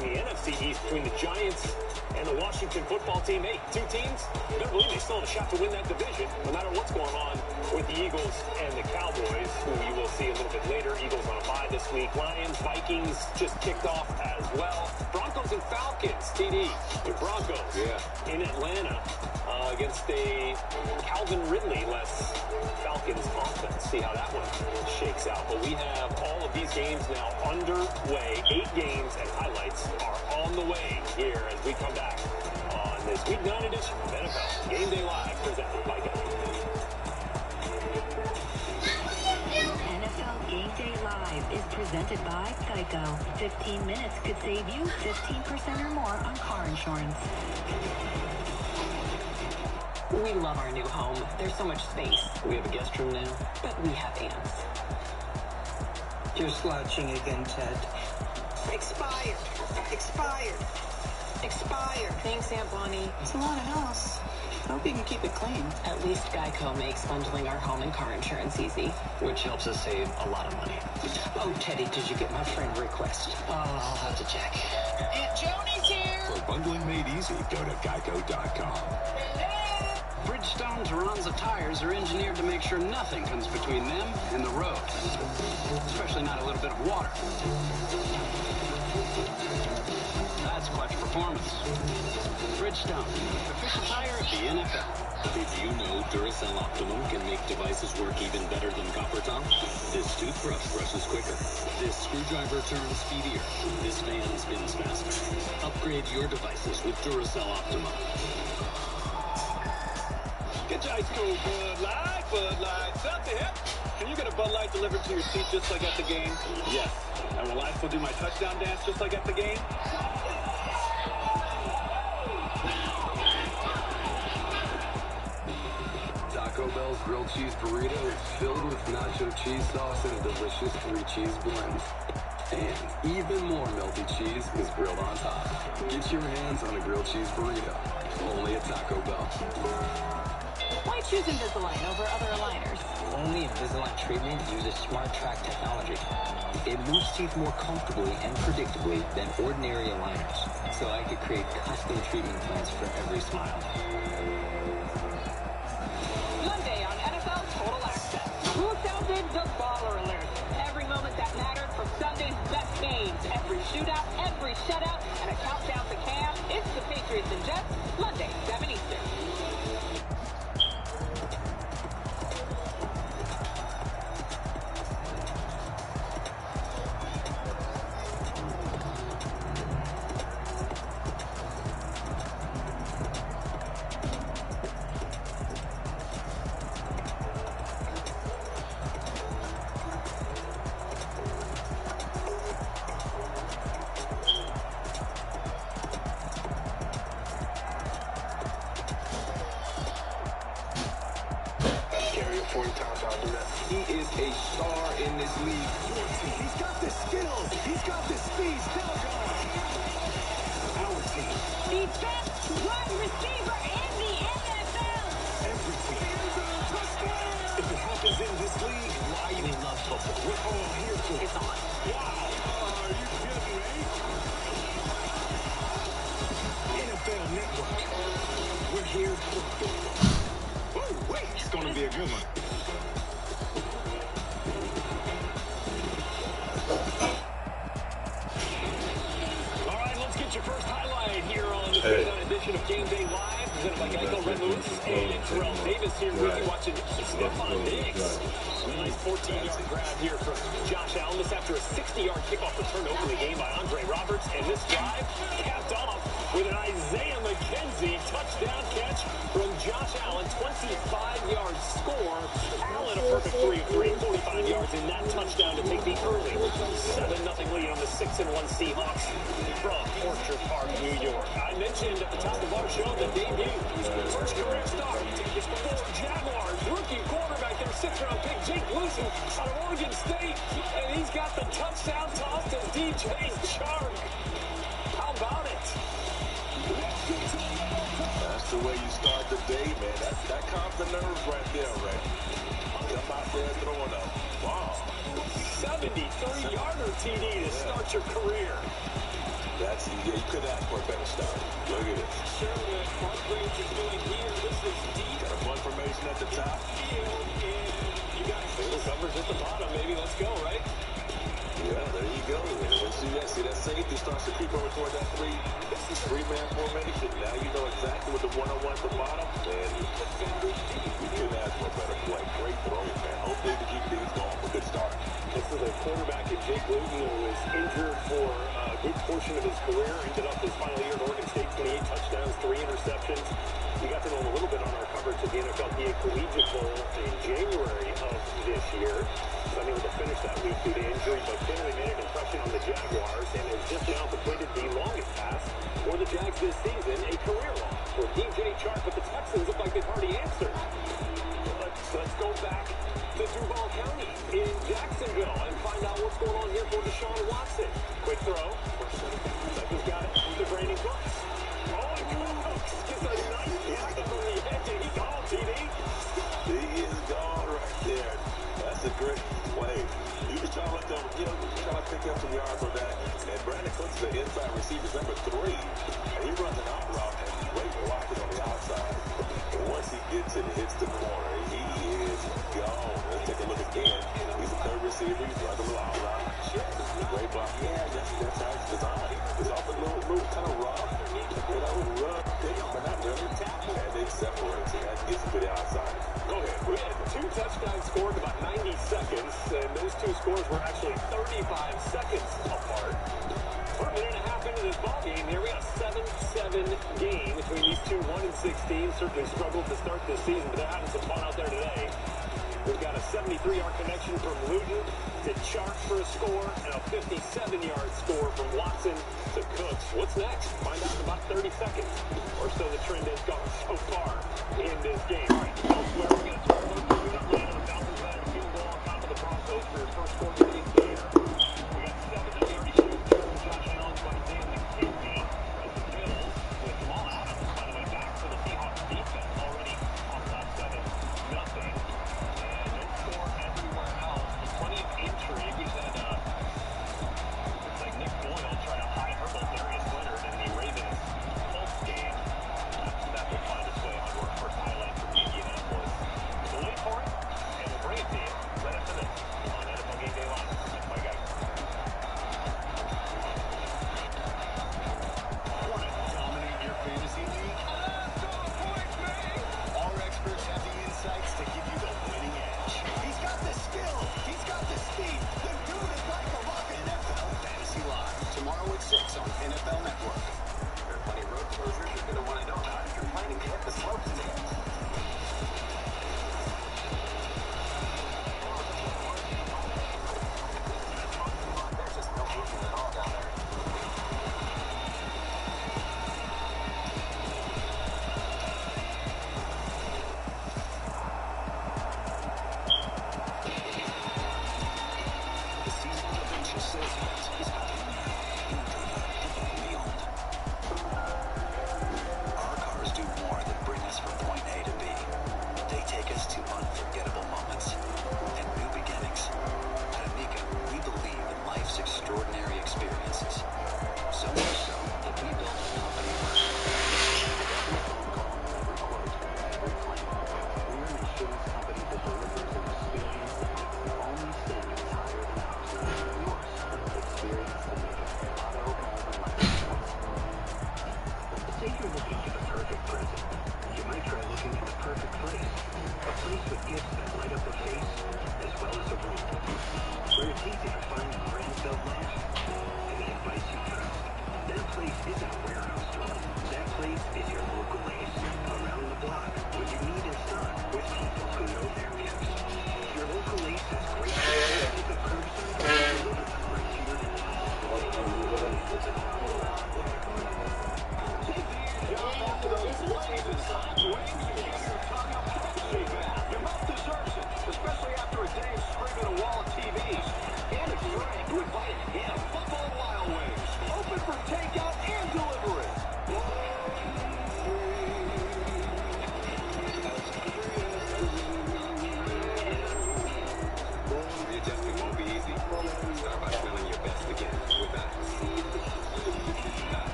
the NFC East between the Giants and the Washington football team. Hey, 2 teams, you better believe they still have a shot to win that division, no matter what's going on with the Eagles and the Cowboys, who you will see a little bit later. Eagles on a bye this week. Lions, Vikings just kicked off as well. Broncos and Falcons, TD. The Broncos in Atlanta against a Calvin Ridley-less Falcons offense. See how that one shakes out. But we have all of these games now underway. 8 games and highlights are on the way here as we come back on this Week 9 edition of NFL Game Day Live presented by Geico. NFL Game Day Live is presented by Geico. 15 minutes could save you 15% or more on car insurance. We love our new home. There's so much space. We have a guest room now, but we have ants. You're slouching again, Ted. Expired. Expired. Expired. Thanks, Aunt Bonnie. It's a lot of house. Hope you can keep it clean. At least Geico makes bundling our home and car insurance easy. which helps us save a lot of money. Oh, Teddy, did you get my friend request? Oh, I'll have to check. Aunt Joni's here. For bundling made easy, go to geico.com. Bridgestone Turanza tires are engineered to make sure nothing comes between them and the road, especially not a little bit of water. That's clutch performance. Bridgestone, official tire of the NFL. Did you know Duracell Optimum can make devices work even better than copper top? This toothbrush brushes quicker. This screwdriver turns speedier. This fan spins faster. Upgrade your devices with Duracell Optimum. Get your ice cold Bud Light. Bud Light's up to hip. Can you get a Bud Light delivered to your seat just like at the game? Yes. And will I still do my touchdown dance just like at the game? Taco Bell's grilled cheese burrito is filled with nacho cheese sauce and a delicious 3-cheese blend. And even more melty cheese is grilled on top. Get your hands on a grilled cheese burrito. Only at Taco Bell. Why choose Invisalign over other aligners? Only Invisalign treatment uses smart track technology. It moves teeth more comfortably and predictably than ordinary aligners, so I could create custom treatment plans for every smile. Monday on NFL Total Access. Who sounded the baller alert? Every moment that mattered from Sunday's best games. Every shootout, every shutout, and a countdown to Cam. It's the Patriots and Jets, Monday, 7 Eastern. 40 times I'll do that. He is a star in this league. He's got the skills. He's got the speed. Our team. The best wide receiver in the NFL. Every team. If it happens in this league, why they love football? We're all here for it. It's on. Wow. Are you kidding me? NFL Network. We're here for football. Oh, wait. It's going to be a good one. All right, let's get your first highlight here on the Thursday edition of Game Day Live, presented by Geico. Red Lewis and Terrell Davis here with you, watching Stephon Diggs. A nice 14-yard grab here from Josh Allen. This after a 60-yard kickoff return to open the game by Andre Roberts. And this drive capped off with an Isaiah McKenzie touchdown catch from Josh Allen. 25-yard score. Allen a perfect 3 of 3, 45 yards in that touchdown to take the early 7-0 lead on the 6-1 Seahawks from Orchard Park, New York. I mentioned at the top of our show the debut. First career start for Jaguars. Rookie quarterback, their 6th-round pick, Jake Wilson, out of Oregon State. And he's got the touchdown toss to DJ Chark. How about it? That's the way you start the day, man. That calms the nerves right there, right? Come out there throwing a bomb. 73-yarder TD to start your career. You couldn't ask for a better start. Look at it. Sure what Hargraves is doing here. This is deep. Got a one formation at the top. You got single covers at the bottom. Maybe let's go, right? Yeah, there you go. And see that safety starts to creep over toward that three-man formation. Now you know exactly what the one-on-one at the bottom. And you couldn't ask for a better play. Great throw, man. Hopefully the keep things going for a good start. This is a quarterback in Jake Luton who was injured for a good portion of his career. Ended up his final year at Oregon State, 28 touchdowns, 3 interceptions. We got to know him a little bit on our coverage of the NFLPA Collegiate Bowl in January of this year. Unable to finish that week due to injury, but clearly made an impression on the Jaguars and has just now completed the longest pass for the Jags this season, a career long for DJ Chark, but the Texans look like they've already answered. Let's go back to Duval County in Jacksonville and find out what's going on here for Deshaun Watson. Quick throw. Second's got it to Brandon Cooks. Oh, and Cooks gets a nice block from the edge, and he called TD. He is gone right there. That's a great play. You just trying to let them, trying to pick up some yards on that. And Brandon Cooks is the inside receiver, number 3. And he runs an out route and great blocking on the outside. And once he gets it, hits the corner, he is gone. Let's take a look again. He's a 3rd receiver. He runs a little out route. Great block. Yeah, that's how it's designed. It's often a little kind of rough. Rough, but not really. And it separates it. That gets to the outside. Go ahead. We had 2 touchdowns scored in about 90 seconds, and those 2 scores were actually 35 seconds apart. We're a minute and a half into this ball game here. We got a 7-7 game between these two, 1-16. Certainly struggled to start this season, but they're having some fun out there today. We've got a 73-yard connection from Luton to Chark for a score, and a 57-yard score from Watson to Cooks. What's next? Find out in about 30 seconds or so the trend has gone so far in this game. All right, elsewhere, we're going to turn over to Atlanta. The Falcons had a field goal on top of the Broncos for your first quarter of the year. We got 7-30 shooting from Josh Allen by Dan McKenzie. The Bills with Jamal Adams, by the way, back to the Seahawks defense already off that 7-0. Everywhere else, plenty of intrigue. We said, looks like Nick Boyle trying to hide Herbal Darius Leonard in the Ravens Colts game. That will find its way onto our first highlight for BU.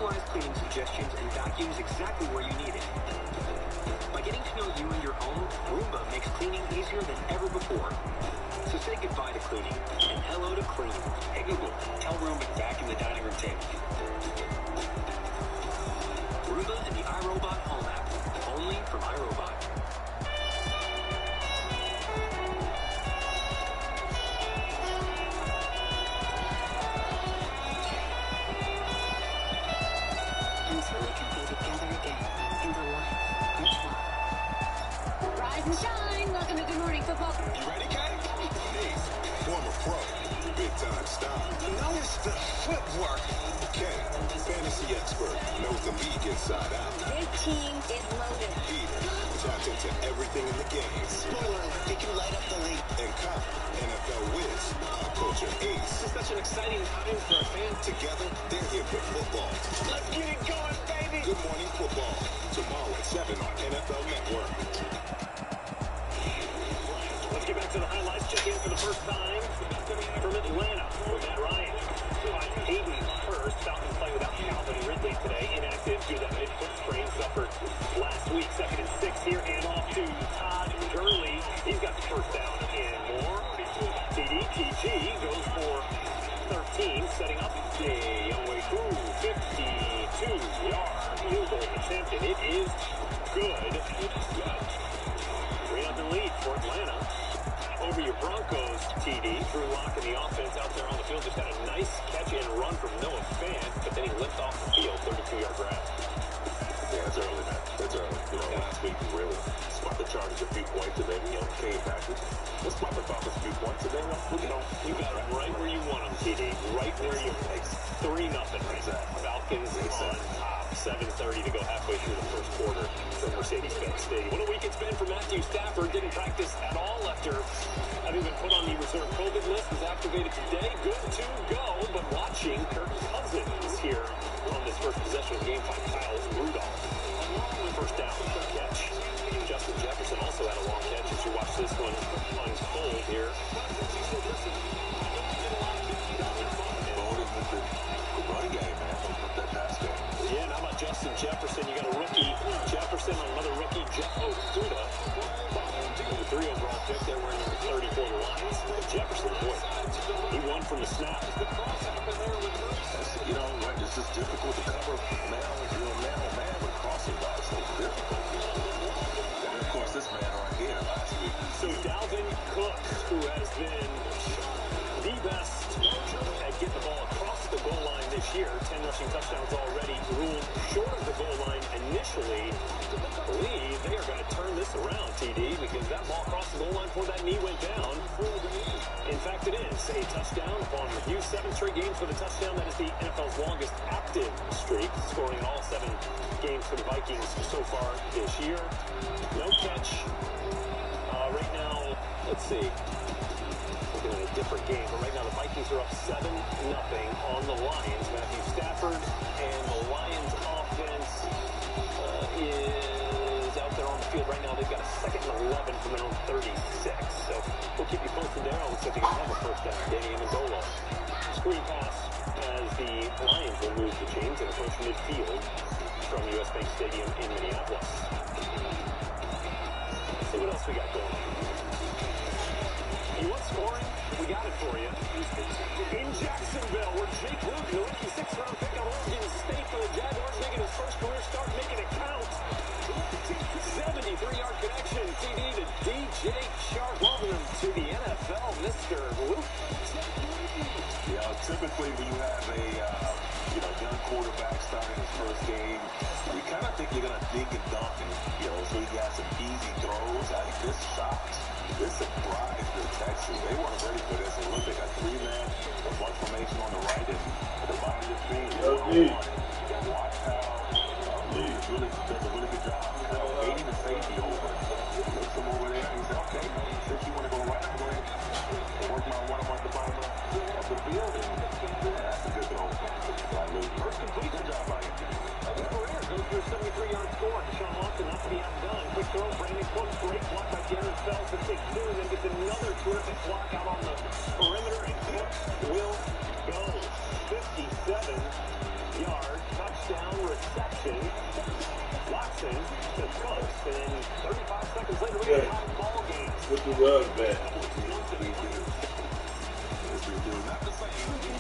personalized cleaning suggestions and vacuums exactly where you need it. By getting to know you and your home, Roomba makes cleaning easier than ever before. So say goodbye to cleaning and hello to clean. Hey Google, tell Roomba to vacuum the dining room table. Roomba and the iRobot Home app, only from iRobot. Until we can be together again in the light of love. Rise and shine. Welcome to Good Morning Football. You ready, Kay? Nate, former pro, big time star. Notice the footwork. Kay, fantasy expert, knows the league inside out. This team is loaded. Peter, tapped into everything in the game. Spoiler alert, he can light up the league. And Kyle, NFL whiz, pop culture ace. This is such an exciting time for a fan. Together, they're here for football. Let's get it going, baby. Good Morning Football, tomorrow at 7 on NFL Network. Let's get back to the highlights. Check in for the first time from Atlanta with Matt Ryan. Hayden Hurst, Falcons play without Calvin Ridley today. Inactive due to that mid-foot sprain suffered last week. 2nd and 6 here, and off to Todd Gurley. He's got the first down and more. TG goes for 13, setting up a Youngway 52-yard field goal attempt, and it is good. 3-0 lead for Atlanta. Over your Broncos, TD. Drew Lock in the offense out there on the field. Just had a nice catch and run from Noah Fant, but then he limped off the field. 32-yard grab. Yeah, it's early, man. It's early. Last week we really spot the Chargers a few points, and then, came back. Let's spot the Falcons a few points, and then, you got it right where you want them, TD. Right where you want them. 3-0 right now. Falcons on top. 7:30 to go halfway through the first quarter from Mercedes-Benz Stadium. What a week it's been for Matthew Stafford. Didn't practice at all after having been put on the reserve COVID list. Was activated today. Good to go. But watching Kirk Cousins here on this first possession of the game by Kyle Rudolph. First down, catch. Justin Jefferson also had a long catch as you watch this one unfold here. Yeah, and how about Justin Jefferson? You got a rookie Jefferson on another rookie, Jeff Okuda. The 3 overall pick there wearing number 30 for the Lions. Jefferson, boy, he won from the snap. It's just difficult to cover man on man with crossing routes. So difficult. And of course, this man right here last week. So Dalvin Cook, who has been the best at getting the ball across the goal line this year, 10 rushing touchdowns already, ruled short of the goal line initially. I believe they are going to turn this around, TD, because that ball crossed the goal line before that knee went down. In fact, it is a touchdown upon review. 7 straight games with a touchdown. That is the NFL's longest active streak, scoring in all 7 games for the Vikings so far this year. No catch. Right now, let's see. Looking at a different game, but right now the Vikings are up 7-0 on the Lions. Matthew Stafford and the Lions offense is out there on the field right now. They've got a 2nd and 11 from their own 36. So we'll keep you posted there. Looks like they're going to have a first down. Danny Amendola. Screen pass as the Lions will move the chains and approach midfield from US Bank Stadium in Minneapolis. See what else we got going on. You want scoring? We got it for you. In Jacksonville, where Jake Luke, the rookie 6th-round pick out of Oregon State for the Jaguars, making his first career start, making it count. 73-yard connection, TD to DJ Chark. Welcome to the NFL, Mr. Luke. Typically when you have a young quarterback starting his first game, you kind of think you're going to dig and dunk, and so he has some easy throws. I think this shocked. This surprised the Texans. They weren't ready for this. And look, they got 3-man, one formation on the right, and the bottom of the screen is one-on-one. Watch how Lee does a really good job. Baiting the safety over. Looks him over there, and he said, okay, since you want to go right, I'm going to work my one-on-one at the bottom of the field, and that's a good throw by Lee. First complete. Good job by him. His career goes to a 73-yard score. Deshaun Watson not to be outdone. Quick throw, Brandon Cooks, great block by Darren Fells to take 2, and then gets another terrific block out on the perimeter, and Cooks will go. 57-yard touchdown. interception. Watson to Cooks, and then 35 seconds later, we get a ball game. What the love, man? Not the same,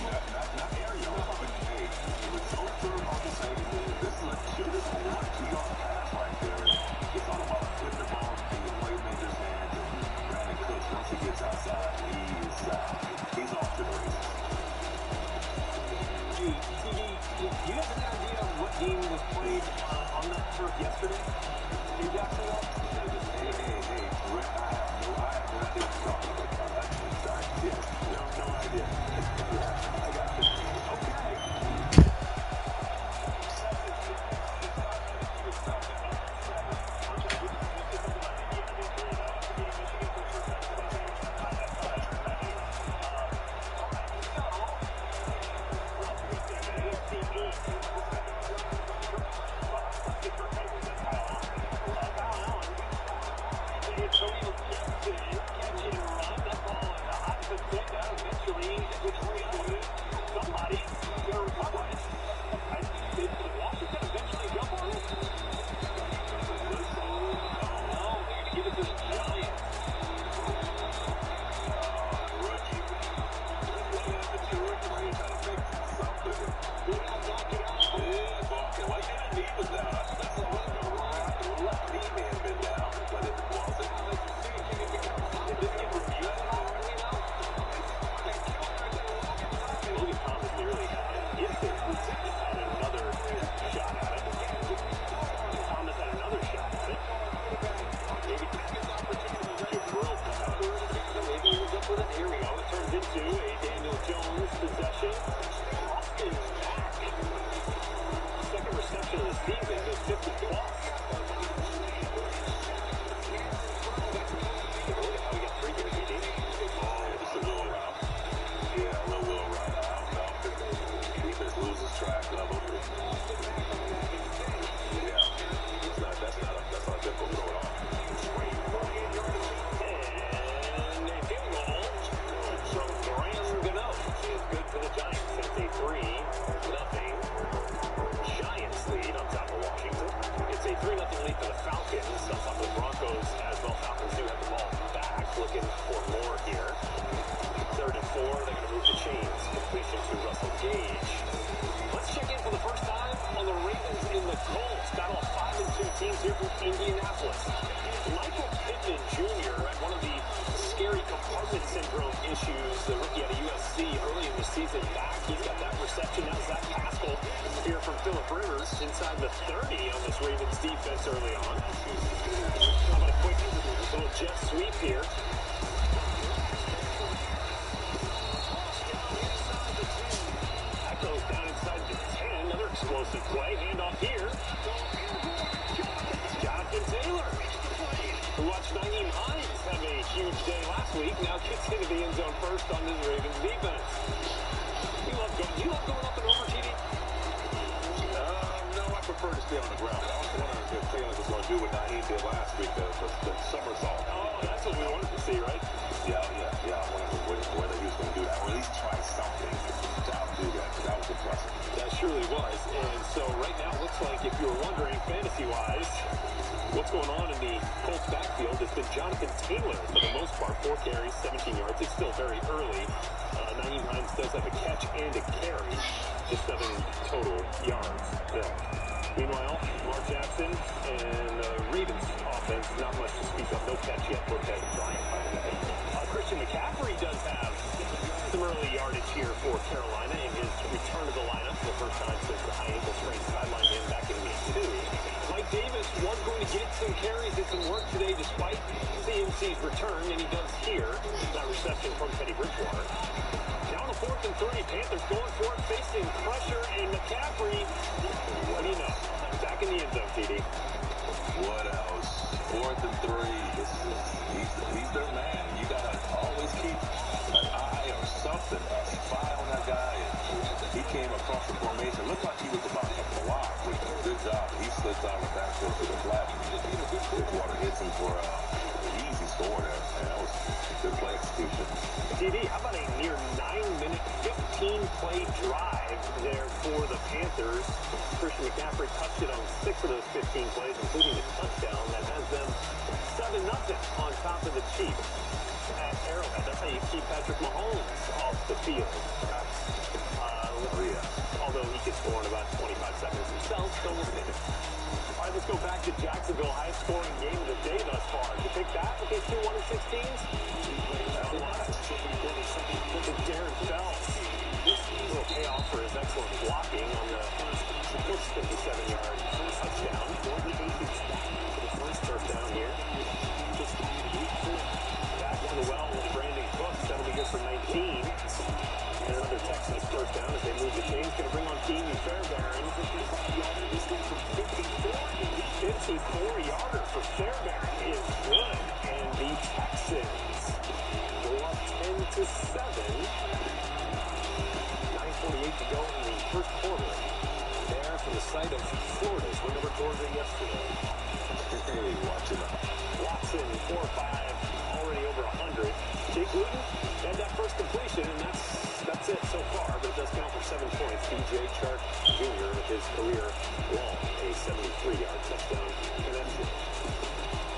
not aerial, but hey, with so third on the same, this is a beautiful 1-2-yard pass right there. It's all about putting the ball in the playmaker's hands, and Brandon Cooks, once he gets outside, he's off to the races. Hey, TD, do you have any idea of what game was played on that turf yesterday? In Jacksonville? Hey, Rick, I have no idea what you're talking about. No idea. I got it. Okay. Inside the 30 on this Ravens defense early on. How about a quick little jet sweep here? That goes down inside the 10. Another explosive play. Handoff here. Jonathan Taylor, who watched Naeem Hines have a huge day last week, now kicks into the end zone first on this Ravens defense. You love going up and over, TD? I prefer to stay on the ground. I was wondering if Taylor was going to do what Naeem did last week, the somersault. Oh, that's what we wanted to see, right? Yeah. I wondered whether he was going to do that, or at least try something to outdo that, because that was impressive. That surely was. And so right now, it looks like if you were wondering fantasy-wise, what's going on in the Colts backfield, it's been Jonathan Taylor for the most part, 4 carries, 17 yards. It's still very early. Naeem Hines does have a catch and a carry, just 7 total yards. Yeah. Meanwhile, Mark Jackson and Ravens offense, not much to speak of. No catch yet for Kevin Bryant, by the way. Christian McCaffrey does have some early yardage here for Carolina in his return to the lineup for the first time since the high ankle sprain sidelined him back in week 2. Mike Davis was going to get some carries and some work today despite CMC's return, and he does here. That reception from Teddy Bridgewater. Down to 4th and 3. Panthers going for it, facing pressure, and McCaffrey, what do you know? Back in the end zone, TD. What else? 4th and 3. He's their man. You got to always keep an eye or something, a spy on that guy. And he came across the formation. Looked like he was about to block. Good job. He slipped out of the backfield to the flat. Bridgewater hits him for an easy score there. And that was good play execution. TD, how about a near 9-minute, 15-play drive there for the Panthers? Panthers. Christian McCaffrey touched it on 6 of those 15 plays, including the touchdown that has them 7-0 on top of the Chiefs at Arrowhead. That's how you keep Patrick Mahomes off the field. Although he could score in about 25 seconds himself, so we'll see. All right, let's go back to Jacksonville. Highest scoring game of the day thus far. Did you pick that with these two 1-16s? Darren Phelps. A little payoff for his excellent blocking on the first 57-yard touchdown. For the first first down here. Back to the well with Brandon Cooks. That'll be good for 19. And another Texans first down as they move the chains. Going to bring on Dean Fairbairn. 54-yarder for Fairbairn is good. And the Texans go up 10-7. 9:48 to go in the first quarter. There from the site of Florida's win over Georgia yesterday. Hey, watch it out. Watson, 4-5, already over 100. Jake Luton had that first completion, and that's it so far, but it does count for 7 points. DJ Chark Jr. with his career long, a 73-yard touchdown connection.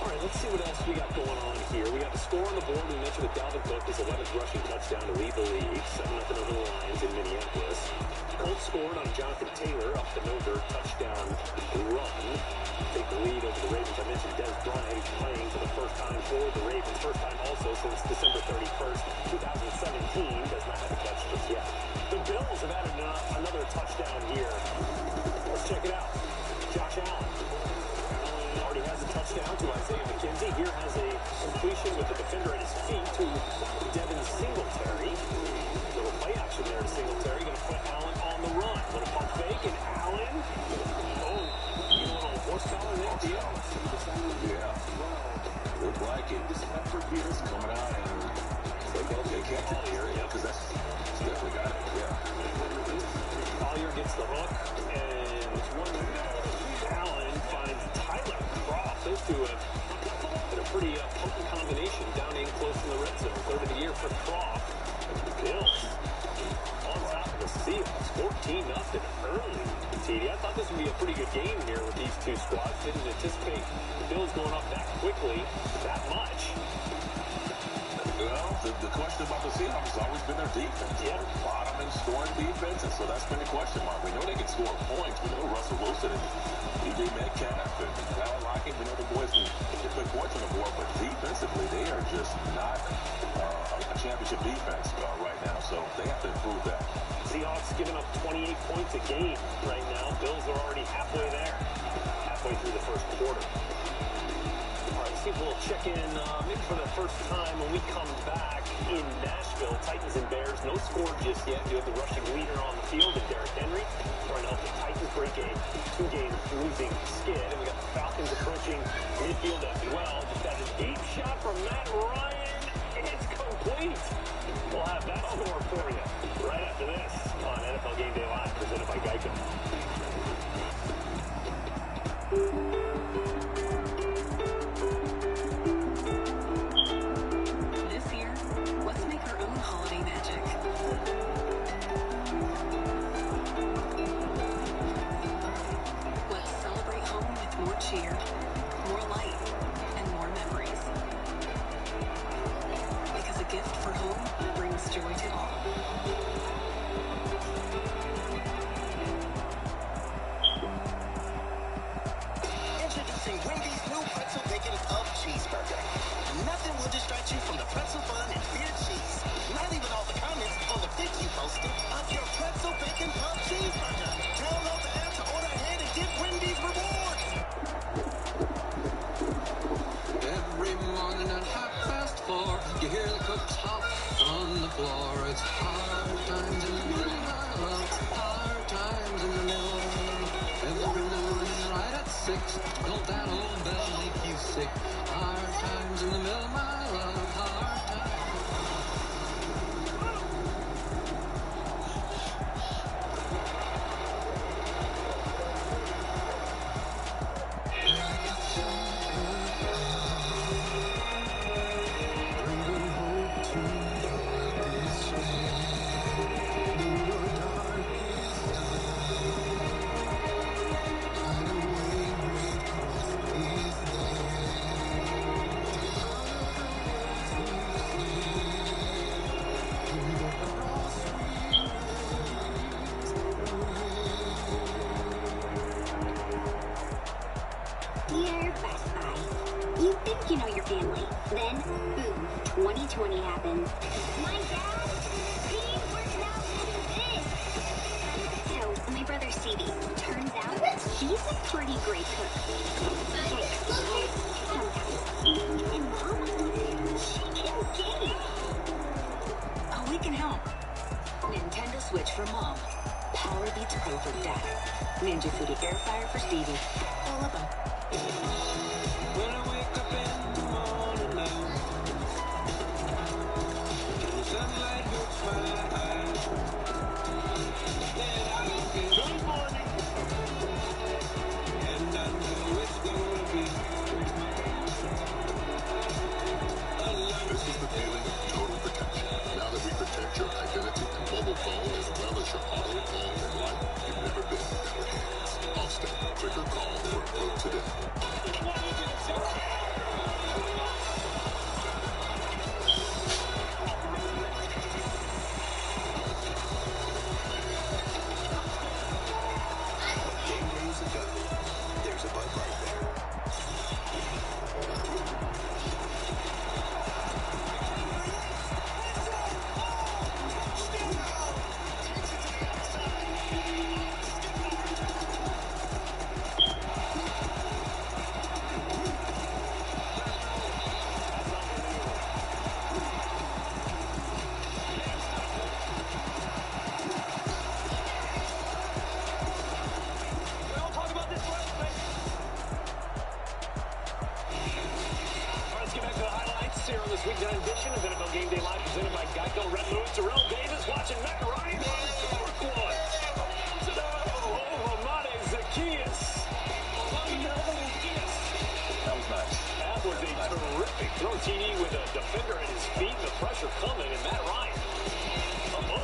All right, let's see what else we got going on here. We got the score on the board. We mentioned that Dalvin Cook is 11th rushing touchdown to lead the league. 7-0 over the Lions in Minneapolis. Colts scored on Jonathan Taylor off the Nover touchdown run. Take the lead over the Ravens. I mentioned Des Bryant playing for the first time for the Ravens. First time also since December 31st, 2017. Does not have a catch just yet. The Bills have added another touchdown here. Let's check it out. Josh Allen already has a touchdown to Isaiah McKenzie. Here has a completion with the defender at his feet to Devin Singletary. Little play action there to Singletary. Going to put Allen on the run. Little pump fake, and Allen. Oh, a little horsepower there at the end. Yeah. Look like it. It's coming out and like, okay, can't Collier, yeah, because that's definitely got it. Yeah. Collier gets the hook, and Allen finds Tyler Croft. Those two have been a pretty potent combination down in close in the red zone. Third of the year for Croft. Bills on top of the Seahawks, 14-0 early. TD, I thought this would be a pretty good game here with these two squads. Didn't anticipate the Bills going up that quickly, that much. Well, the question about the Seahawks has always been their defense. Yeah. Bottom and scoring defense, and so that's been the question mark. We know they can score points. We know Russell Wilson and DJ Metcalf and Tyler Lockett. We know the boys can put points on the board, but defensively, they are just not a championship defense right now, so they have to improve that. Seahawks giving up 28 points a game right now. Bills are already halfway there, halfway through the first quarter. All right, let's see if we'll check in maybe for the first time when we come back in Nashville. Titans and Bears, no score just yet. You have the rushing leader on the field, and Derrick Henry trying to help the Titans break a 2-game losing skid. And we got the Falcons approaching midfield as well. Just got a deep shot from Matt Ryan, and it's complete. We'll have that score for you right after this on NFL Game Day Live, presented by Geico. This year, let's make our own holiday magic. Let's celebrate home with more cheer, more light, and more memories. Because a gift for home brings joy to all. Introducing Wendy's new pretzel bacon pub cheeseburger. Nothing will distract you from the pretzel bun and beer cheese. Not even all the comments on the pic you posted of your pretzel bacon pub cheeseburger. Download the app to order ahead and get Wendy's rewards. Every morning at 4:30, you hear the cooks hop on the floor. It's hard times in the middle, my love. Hard times in the middle. Every morning right at 6, don't that old bell make you sick? Hard times in the middle, my love. Hard times. when he happened. My dad, he's working out to do this. So, my brother CD, turns out he's a pretty great cook. Sometimes. And Mama, she can game. Oh, we can help. Nintendo Switch for Mom. Power Beats Pro for Dad. Ninja Foodie Air Fryer for Stevie. All of them. When I wake up in the morning now, and the sunlight hurts my eyes, then I look in the morning, and I know it's gonna be This is the feeling of total protection. Now that we protect your identity and mobile phone as well as your auto, home, and life, you've never been in better hands. Allstate. Click or call for a quote today. Game days ago, there's a Bud Light there. Let's get back to the highlights here on this weeknight edition of NFL Game Day Live, presented by Geico. Red Moon, Terrell Davis watching Matt Ryan on Spark One. Zacchaeus. That was nice. That was a terrific throw, TD, with a defender at his feet, the pressure coming, and Matt Ryan. About 1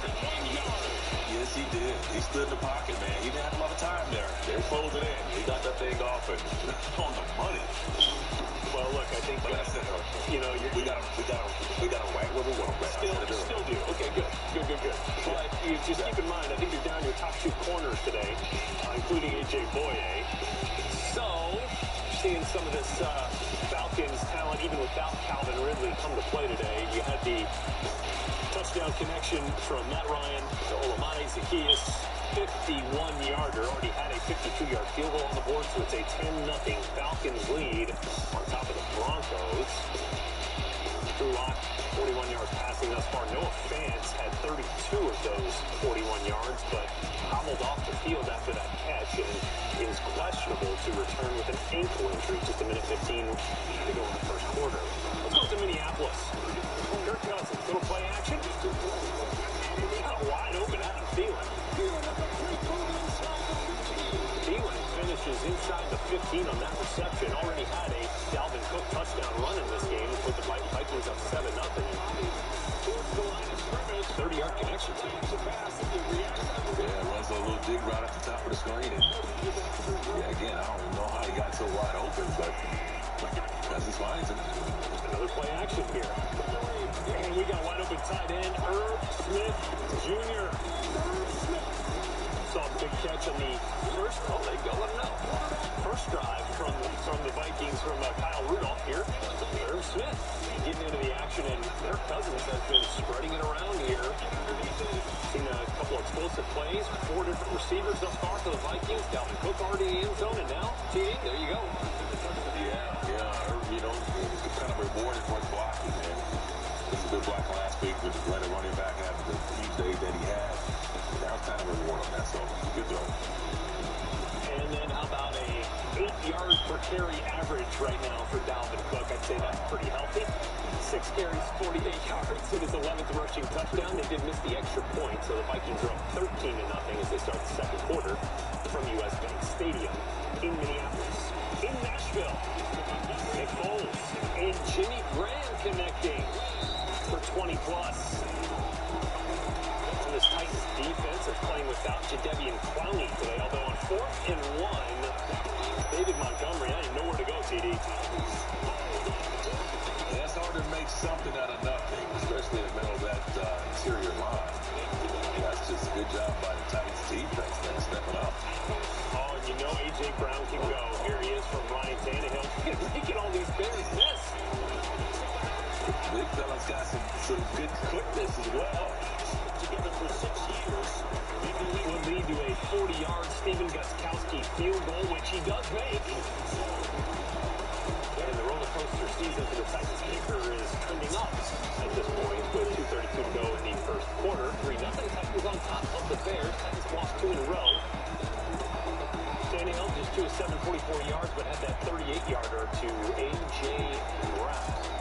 yard. Yes, he did. He stood in the pocket, man. He didn't have a lot of time there. They were closing in. He got that thing off and on the money. Well, look, I think But I said, you know, we got to rank where we want to rank. Still do. Okay, good. But you just keep in mind, I think you're down your top two corners today, including A.J. Boye. So, seeing some of this Falcons talent, even without Calvin Ridley, come to play today. You had the touchdown connection from Matt Ryan to Olamide Zacchaeus. 51-yarder, already had a 52-yard field goal on the board, so it's a 10-0 Falcons lead on top of the Broncos. Drew Lock, 41 yards passing thus far. Noah Fant had 32 of those 41 yards, but hobbled off the field after that catch and is questionable to return with an ankle injury. Just a minute 15 to go in the first quarter. Let's go to Minneapolis. Kirk Cousins, little play action. Got wide open Adam Thielen. Thielen finishes inside the 15 on that reception. Already had a Dalvin Cook touchdown run in this game. Put the Vikings up 7-0. Towards the line of scrimmage. 30-yard connection. Yeah, runs a little dig right at the top of the screen. And yeah, again, I don't know how he got so wide open, but Cousins finds him. Another play action here. And we got wide open tight end, Irv Smith Jr. Saw a big catch on the first. Oh, they go. Let him know. First drive from the Vikings from Kyle Rudolph here. Irv Smith getting into the action, and their Cousins has been spreading it around here. Seen a couple of explosive plays, 4 different receivers thus far for the Vikings. Dalvin Cook already in the end zone, and now TD. There you go. Yeah. You know, kind of rewarded for his blocking, man. This is a good block last week with the running back after the huge day that he had. That was kind of a reward on that, so good throw. And then how about a 8 yards per carry average right now for Dalvin Cook? I'd say that's pretty healthy. 6 carries, 48 yards in his 11th rushing touchdown. They did miss the extra point, so the Vikings are up 13-0 as they start the second quarter from U.S. Bank Stadium in Minneapolis. In Nashville, Nick Foles and Jimmy Graham connecting for 20-plus. This Titans defense is playing without Jadeveon Clowney today, although on 4th and 1, David Montgomery, I didn't know where to go, TD. Yeah, it's hard to make something out of nothing, especially in the middle of that interior line. That's just a good job by the Titans defense. They're stepping up. Oh, and you know A.J. Brown can go. Here he is from Ryan Tannehill. Making all these Bears miss. Big fella's got some some good quickness as well. Together for 6 years. Will lead to a 40-yard Stephen Gostkowski field goal, which he does make. And the roller coaster season for the Titans kicker is trending up at this point with 2:32 to go in the first quarter. 3-0 Titans on top of the Bears. Titans lost 2 in a row. Tannehill just 2 of 7, 44 yards, but had that 38-yarder to A.J. Brown.